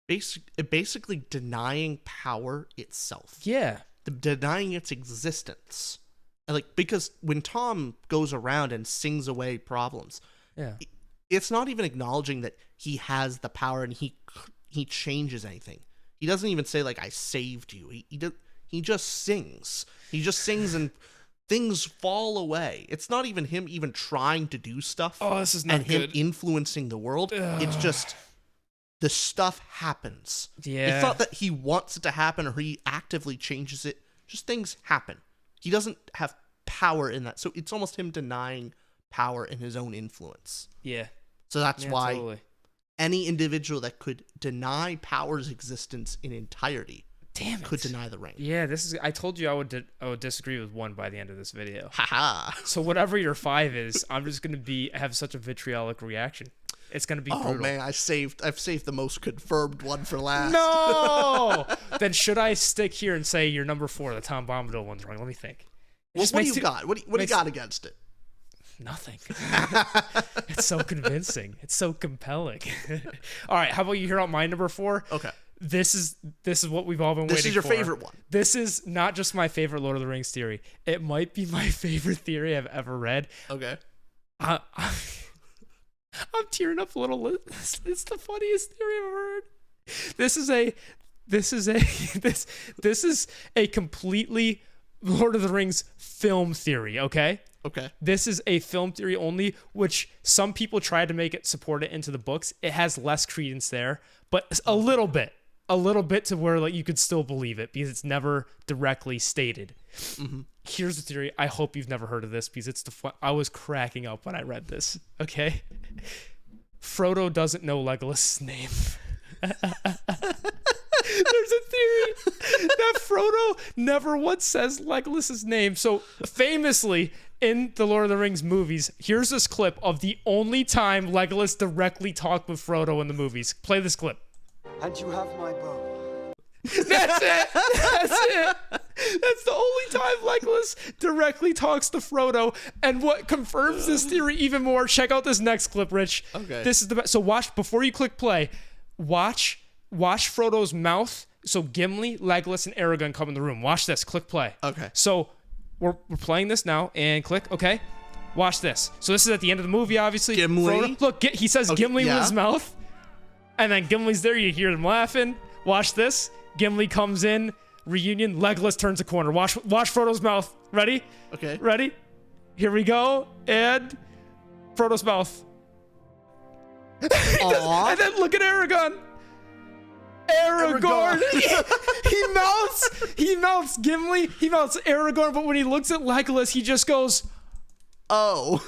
Basically denying power itself. Yeah. Denying its existence. Like, because when Tom goes around and sings away problems, Yeah. It's not even acknowledging that he has the power and he changes anything. He doesn't even say, like, I saved you. He just sings. He just sings and things fall away. It's not even him even trying to do stuff. Oh, this is not and him good. influencing the world. Ugh. It's just the stuff happens. Yeah. It's not that he wants it to happen or he actively changes it. Just things happen. He doesn't have power in that. So it's almost him denying power in his own influence. Yeah. So that's why totally. any individual that could deny power's existence in entirety could deny the ring. Yeah, I told you I would disagree with 1 by the end of this video. Haha. So whatever your 5 is, I'm just gonna have such a vitriolic reaction. It's gonna be brutal. Oh man, I've saved the most confirmed one for last. No. Then should I stick here and say your number 4, the Tom Bombadil one's wrong? Let me think. What do you got? What do you got against it? Nothing. It's so convincing. It's so compelling. All right, how about you hear out my number 4? Okay. This is what we've all been waiting for. This is your favorite one. This is not just my favorite Lord of the Rings theory. It might be my favorite theory I've ever read. Okay. I'm tearing up a little. It's the funniest theory I've heard. This is a completely Lord of the Rings film theory, okay? Okay. This is a film theory only, which some people try to make it support it into the books. It has less credence there, but a little bit to where like you could still believe it because it's never directly stated. Mm-hmm. Here's the theory. I hope you've never heard of this because it's I was cracking up when I read this. Okay. Frodo doesn't know Legolas' name. There's a theory that Frodo never once says Legolas' name. So famously in the Lord of the Rings movies, here's this clip of the only time Legolas directly talked with Frodo in the movies. Play this clip. And you have my bow. That's it. That's the only time Legolas directly talks to Frodo. And what confirms this theory even more, check out this next clip, Rich. Okay. This is the best. So watch, before you click play, watch Frodo's mouth. So Gimli, Legolas, and Aragorn come in the room. Watch this. Click play. Okay. So we're playing this now, and click. Okay. Watch this. So this is at the end of the movie, obviously. Gimli? Frodo, look, he says Okay, Gimli yeah. with his mouth. And then Gimli's there. You hear him laughing. Watch this. Gimli comes in. Reunion. Legolas turns a corner. Watch Frodo's mouth. Ready? Okay. Ready? Here we go. And Frodo's mouth. And then look at Aragorn. Aragorn. he mouths Gimli. He mouths Aragorn. But when he looks at Legolas, he just goes, Oh.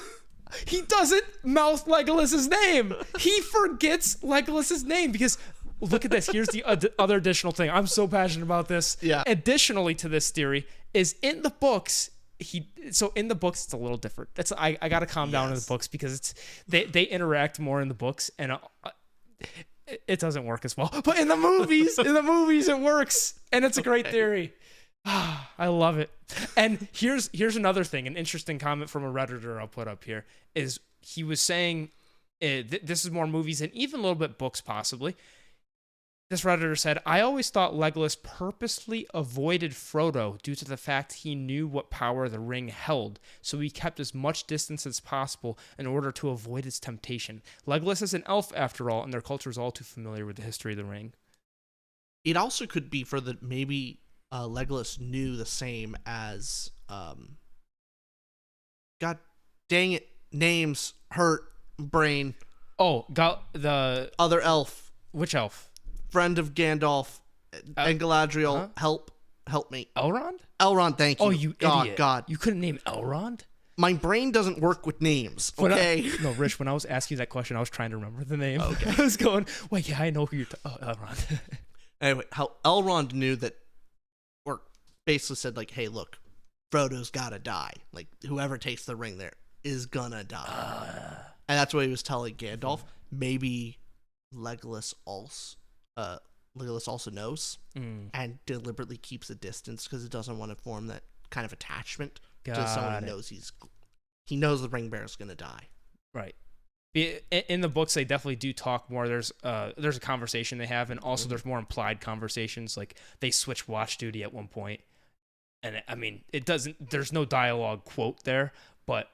he doesn't mouth Legolas's name. He forgets Legolas's name because look at this. Here's the other additional thing. I'm so passionate about this. Yeah. Additionally to this theory is in the books. In the books it's a little different. That's I got to calm down in the books because it's they interact more in the books and it doesn't work as well. But in the movies, it works and it's a great theory. I love it. And here's another thing, an interesting comment from a Redditor I'll put up here is he was saying this is more movies and even a little bit books possibly. This Redditor said, I always thought Legolas purposely avoided Frodo due to the fact he knew what power the ring held, so he kept as much distance as possible in order to avoid its temptation. Legolas is an elf after all, and their culture is all too familiar with the history of the ring. It also could be for the maybe Legolas knew the same as God dang it, names hurt brain. Oh, the Other elf, which elf? friend of Gandalf and Galadriel. Help me. Elrond? Elrond, thank you. Oh, you idiot. God. You couldn't name Elrond? My brain doesn't work with names, okay? No, Rich, when I was asking you that question, I was trying to remember the name. Okay. I was going, wait, yeah, I know who you're Elrond. Anyway, how Elrond knew that, or basically said, like, hey, look, Frodo's gotta die. Like, whoever takes the ring there is gonna die. And that's what he was telling Gandalf. Maybe Legolas also knows and deliberately keeps a distance because it doesn't want to form that kind of attachment to someone who knows he knows the ring bearer's gonna die. Right. In the books, they definitely do talk more. There's a conversation they have, and also there's more implied conversations. Like they switch watch duty at one point, and I mean, there's no dialogue quote there, but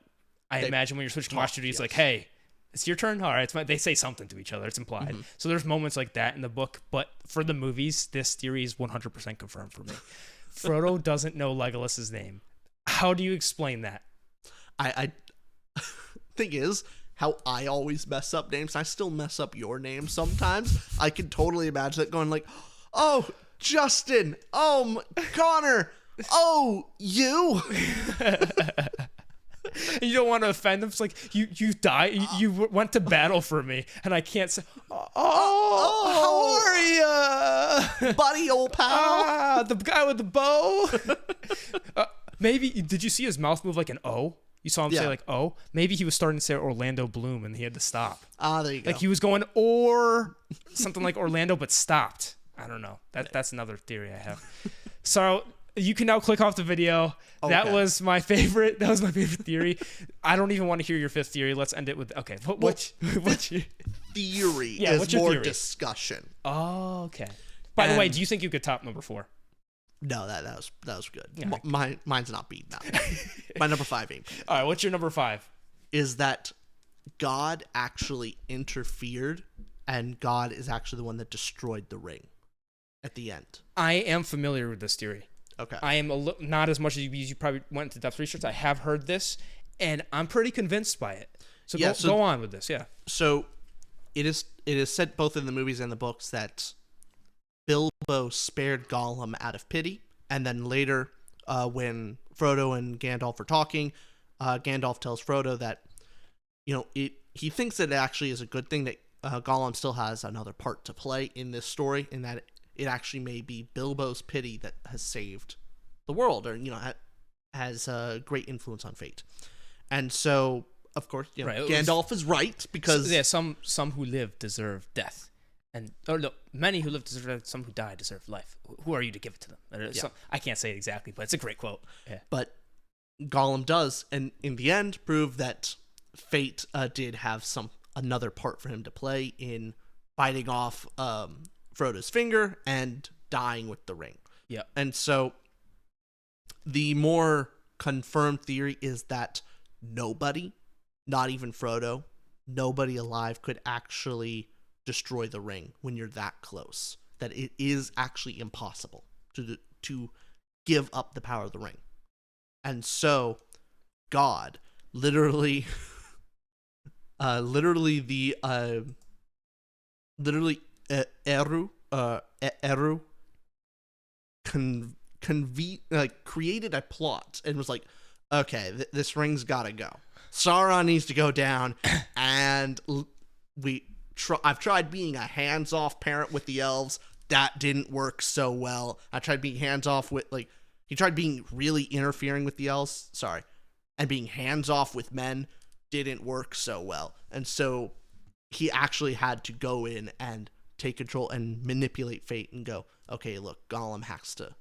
I imagine when you're switching watch duty, it's like, hey, it's your turn. All right, they say something to each other. It's implied. Mm-hmm. So there's moments like that in the book, but for the movies, this theory is 100% confirmed for me. Frodo doesn't know Legolas's name. How do you explain that? I thing is, how I always mess up names. I still mess up your name sometimes. I can totally imagine that going like, oh, Justin. Oh, Connor. Oh, you. You don't want to offend them. It's like you died. You went to battle for me, and I can't say. Oh, how are you, buddy, old pal? The guy with the bow. Maybe did you see his mouth move like an O? You saw him say like "oh." Maybe he was starting to say Orlando Bloom, and he had to stop. There you go. Like he was going or something like Orlando, but stopped. I don't know. That's another theory I have. So you can now click off the video. Okay. That was my favorite. That was my favorite theory. I don't even want to hear your fifth theory. Let's end it with What's your theory? Yeah, is what's your more theory? Discussion. Oh, okay. By the way, do you think you could top number 4? No, that was good. Yeah. Mine's not beaten that. My number 5 ain't. All right, what's your number 5? Is that God actually interfered, and God is actually the one that destroyed the ring at the end. I am familiar with this theory. Okay. I am not as much as you probably went into depth research. I have heard this, and I'm pretty convinced by it. So, go on with this, yeah. So it is said both in the movies and the books that Bilbo spared Gollum out of pity, and then later, when Frodo and Gandalf are talking, Gandalf tells Frodo that, he thinks that it actually is a good thing that Gollum still has another part to play in this story, and that it actually may be Bilbo's pity that has saved the world, or has a great influence on fate. And so, of course, Gandalf is right, because some who live deserve death. Many who live deserve death. Some who die deserve life. Who are you to give it to them? I can't say it exactly, but it's a great quote. Yeah. But Gollum does, and in the end, prove that fate did have another part for him to play in biting off Frodo's finger and dying with the ring. Yeah. And so the more confirmed theory is that nobody, not even Frodo, nobody alive could actually destroy the ring when you're that close. That it is actually impossible to give up the power of the ring. And so God literally Eru created a plot and was like, okay, this ring's gotta go. Sauron needs to go down, and I've tried being a hands-off parent with the elves. That didn't work so well. I tried being hands-off with, he tried being really interfering with the elves, and being hands-off with men didn't work so well. And so he actually had to go in and take control and manipulate fate and go, okay, look, Gollum has to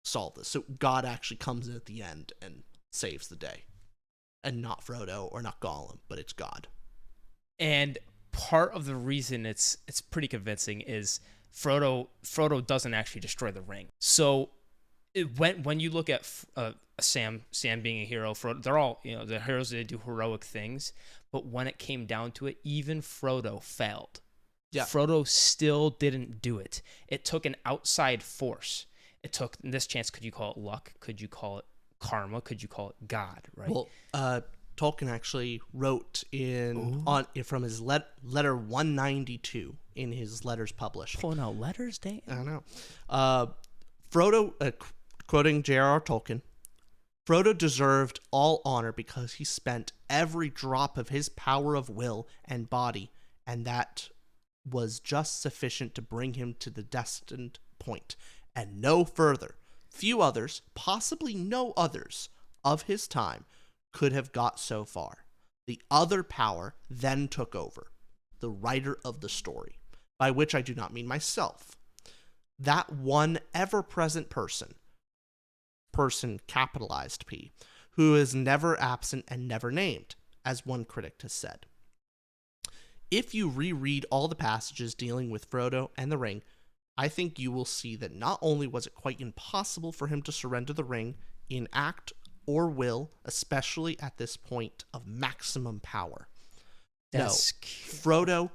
solve this. So God actually comes in at the end and saves the day. And not Frodo or not Gollum, but it's God. And part of the reason it's pretty convincing is Frodo doesn't actually destroy the ring. So when you look at Sam being a hero, Frodo, they're all, the heroes, they do heroic things, but when it came down to it, even Frodo failed. Yeah. Frodo still didn't do it. It took an outside force. It took, in this chance, could you call it luck? Could you call it karma? Could you call it God? Right. Well, Tolkien actually wrote from his letter 192 in his letters published. Pulling out letters, dang. I know. Frodo, quoting J.R.R. Tolkien, Frodo deserved all honor because he spent every drop of his power of will and body, and that was just sufficient to bring him to the destined point, and no further. Few others, possibly no others, of his time could have got so far. The other power then took over, the writer of the story, by which I do not mean myself. That one ever-present person capitalized P, who is never absent and never named, as one critic has said. If you reread all the passages dealing with Frodo and the ring, I think you will see that not only was it quite impossible for him to surrender the ring in act or will, especially at this point of maximum power. Frodo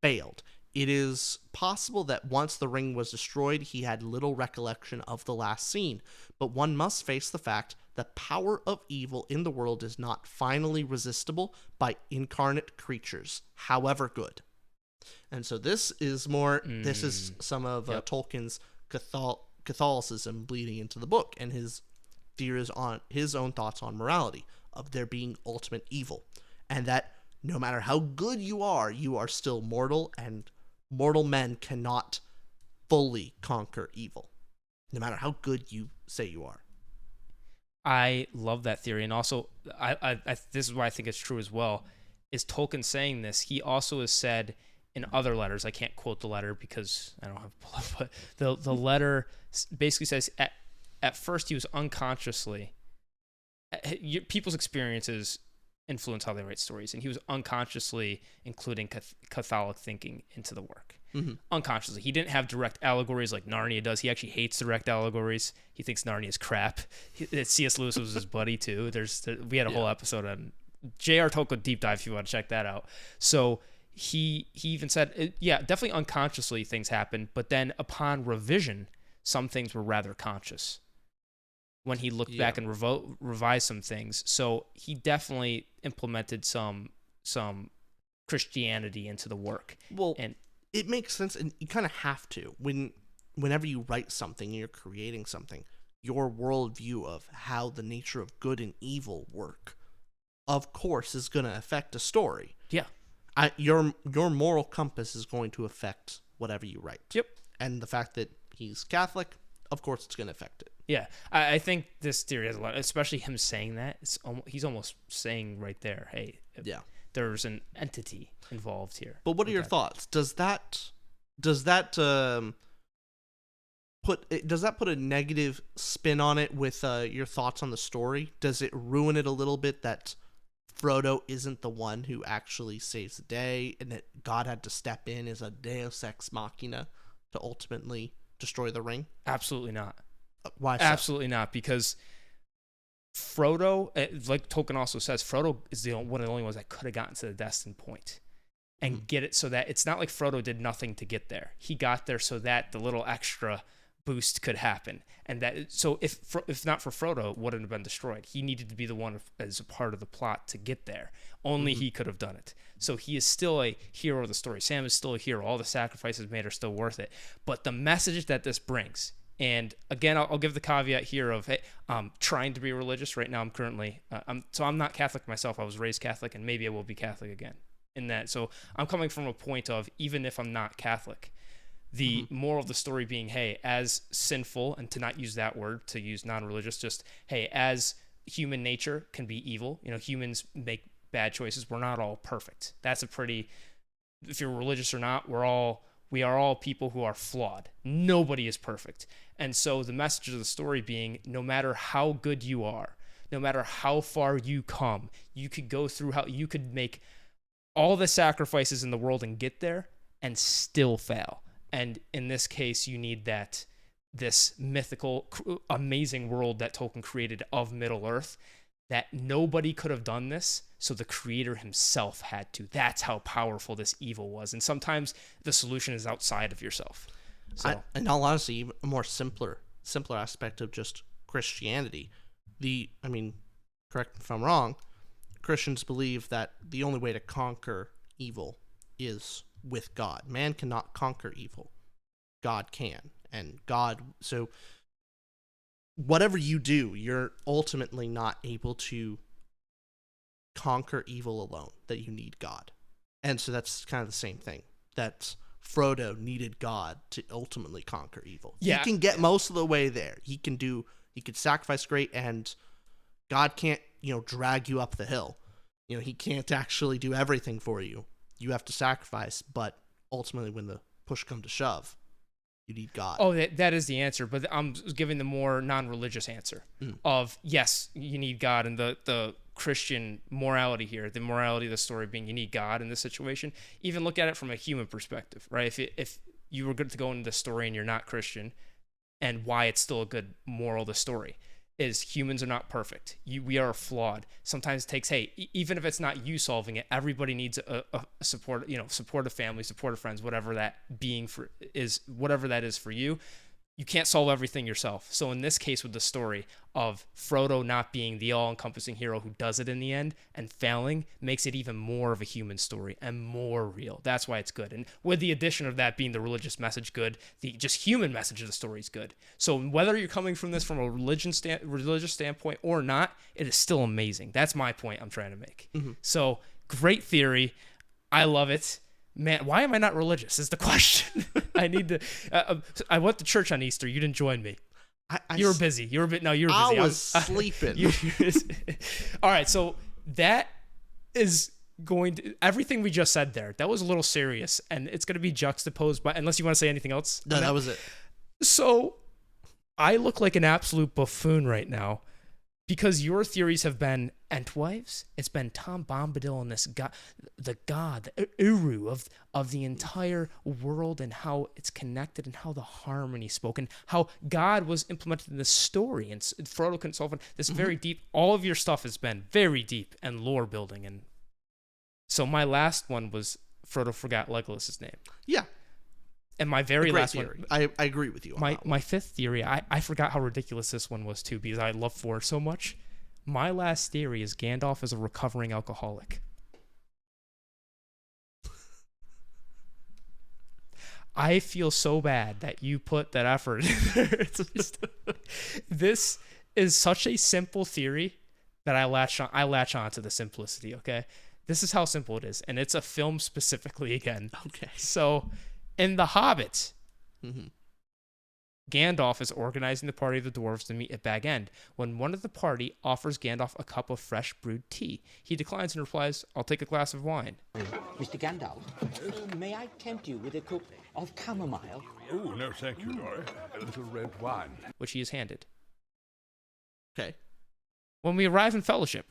failed. It is possible that once the ring was destroyed, he had little recollection of the last scene, but one must face the fact that power of evil in the world is not finally resistible by incarnate creatures, however good. And so this is some of Tolkien's Catholicism bleeding into the book, and his theories on his own thoughts on morality, of there being ultimate evil, and that no matter how good you are still mortal, and mortal men cannot fully conquer evil, no matter how good you say you are. I love that theory, and also I this is why I think it's true as well, is Tolkien saying this. He also has said in other letters, I can't quote the letter because I don't have it pulled up, but the letter basically says at first he was unconsciously, people's experiences influence how they write stories, and he was unconsciously including Catholic thinking into the work. Mm-hmm. Unconsciously. He didn't have direct allegories like Narnia does. He actually hates direct allegories. He thinks Narnia is crap. C.S. Lewis was his buddy too. We had a whole episode on J.R. Tolkien deep dive if you want to check that out. So he even said, yeah, definitely unconsciously things happen, but then upon revision, some things were rather conscious when he looked back and revised some things. So he definitely implemented some Christianity into the work. Well, and it makes sense, and you kind of have to. Whenever you write something, you're creating something, your worldview of how the nature of good and evil work, of course, is going to affect a story. Yeah. Your moral compass is going to affect whatever you write. Yep. And the fact that he's Catholic, of course, it's going to affect it. Yeah, I think this theory has a lot, especially him saying that. He's almost saying right there, hey, there's an entity involved here. But what are your thoughts? Does that put a negative spin on it with your thoughts on the story? Does it ruin it a little bit that Frodo isn't the one who actually saves the day, and that God had to step in as a Deus Ex Machina to ultimately destroy the ring? Absolutely not. Why so? Absolutely not, because Frodo, like Tolkien also says, Frodo is one of the only ones that could have gotten to the destined point and get it, so that it's not like Frodo did nothing to get there. He got there so that the little extra boost could happen, and that so if not for Frodo, it wouldn't have been destroyed. He needed to be the one as a part of the plot to get there. Only he could have done it. So he is still a hero of the story. Sam is still a hero. All the sacrifices made are still worth it. But the message that this brings, and again, I'll give the caveat here of, hey, trying to be religious right now. I'm currently, I'm not Catholic myself. I was raised Catholic, and maybe I will be Catholic again in that. So I'm coming from a point of, even if I'm not Catholic, the moral of the story being, hey, as sinful, and to not use that word, to use non-religious, just, hey, as human nature can be evil, humans make bad choices. We're not all perfect. That's a pretty, if you're religious or not, we are all people who are flawed. Nobody is perfect. And so the message of the story being, no matter how good you are, no matter how far you come, you could go through you could make all the sacrifices in the world and get there and still fail. And in this case, you need this mythical, amazing world that Tolkien created of Middle-earth, that nobody could have done this, so the creator himself had to. That's how powerful this evil was. And sometimes the solution is outside of yourself. So, in all honesty, a more simpler aspect of just Christianity. Correct me if I'm wrong, Christians believe that the only way to conquer evil is with God. Man cannot conquer evil. God can. And God, so whatever you do, you're ultimately not able to conquer evil alone, that you need God. And so that's kind of the same thing. That Frodo needed God to ultimately conquer evil. Yeah. He can get most of the way there. He could sacrifice great, and God can't, drag you up the hill. He can't actually do everything for you. You have to sacrifice, but ultimately when the push comes to shove, you need God. Oh, that is the answer, but I'm giving the more non-religious answer of, yes, you need God, and the Christian morality here, the morality of the story being you need God in this situation. Even look at it from a human perspective, right? If you were good to go into the story and you're not Christian, and why it's still a good moral of the story is humans are not perfect. We are flawed. Sometimes it takes, even if it's not you solving it, everybody needs a support, supportive family, supportive friends, whatever that whatever that is for you. You can't solve everything yourself. So in this case with the story of Frodo not being the all-encompassing hero who does it in the end and failing makes it even more of a human story and more real. That's why it's good. And with the addition of that being the religious message good, the just human message of the story is good. So whether you're coming from this from a religious standpoint or not, it is still amazing. That's my point I'm trying to make. So great theory. I love it. Man, why am I not religious is the question. I need to. I went to church on Easter. You didn't join me. You were busy. You were busy. I was sleeping. All right, so that is going to everything we just said there. That was a little serious, and it's going to be juxtaposed by. Unless you want to say anything else. No, that was it. So I look like an absolute buffoon right now because your theories have been Entwives, it's been Tom Bombadil and this god, the Uru of the entire world, and how it's connected, and how the harmony spoken, how God was implemented in this story, and Frodo can solve it. This very deep. All of your stuff has been very deep and lore building, and so my last one was Frodo forgot Legolas' name. Yeah. And my very last theory. one, I agree with you on that one. my fifth theory, I forgot how ridiculous this one was too, because I love 4 so much. My last theory is Gandalf is a recovering alcoholic. I feel so bad that you put that effort in there. It's just, this is such a simple theory that I latch on to the simplicity, okay? This is how simple it is, and it's a film specifically again. Okay. So, in The Hobbit, Gandalf is organizing the party of the dwarves to meet at Bag End. When one of the party offers Gandalf a cup of fresh brewed tea, he declines and replies, "I'll take a glass of wine." Mr. Gandalf, may I tempt you with a cup of chamomile? Oh, no, thank you, Dory. A little red wine. Which he is handed. Okay. When we arrive in Fellowship,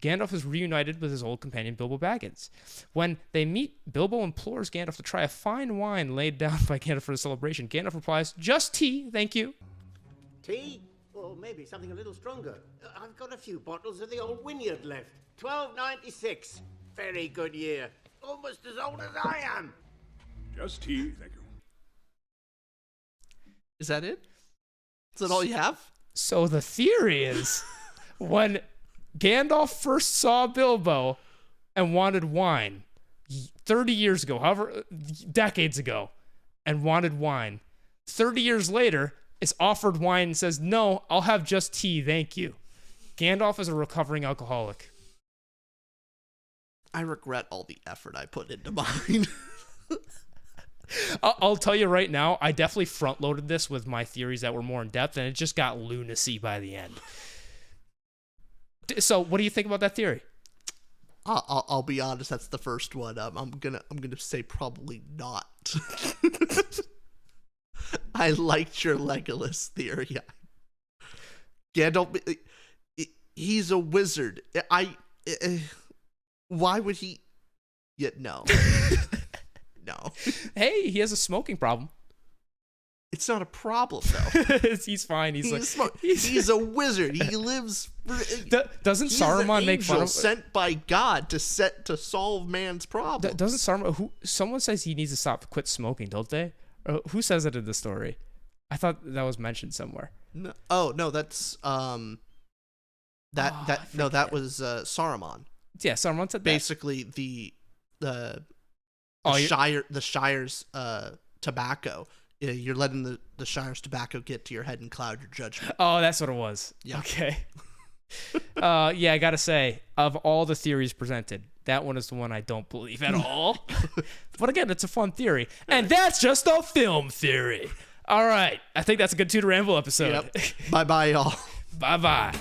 Gandalf is reunited with his old companion Bilbo Baggins. When they meet, Bilbo implores Gandalf to try a fine wine laid down by Gandalf for the celebration. Gandalf replies, "Just tea, thank you." Tea? Or maybe something a little stronger. I've got a few bottles of the old Wynyard left. 1296. Very good year. Almost as old as I am. Just tea, thank you. Is that it? Is that all you have? So the theory is, when Gandalf first saw Bilbo and wanted wine 30 years ago, however, decades ago, and wanted wine, 30 years later is offered wine and says, "No, I'll have just tea, thank you." Gandalf is a recovering alcoholic. I regret all the effort I put into mine. I'll tell you right now, I definitely front-loaded this with my theories that were more in-depth, and it just got lunacy by the end. So, what do you think about that theory? I'll be honest. That's the first one. I'm gonna say probably not. I liked your Legolas theory. Gandalf, he's a wizard. Why would he? Yeah, no. No. Hey, he has a smoking problem. It's not a problem though. He's fine. He's a wizard. He lives. Doesn't He's Saruman an make fun angel of? sent by God to solve man's problem? Doesn't Saruman? Someone says he needs to quit smoking, don't they? Who says it in the story? I thought that was mentioned somewhere. No, oh no, that's that was Saruman. Yeah, Saruman said that. Basically the Shire's tobacco. You're letting the Shire's tobacco get to your head and cloud your judgment. Oh, that's what it was. Yeah. Okay. Yeah, I gotta say, of all the theories presented, that one is the one I don't believe at all. But again, it's a fun theory. And that's just a film theory. All right. I think that's a good 2 to Ramble episode. Yep. Bye-bye, y'all. Bye-bye.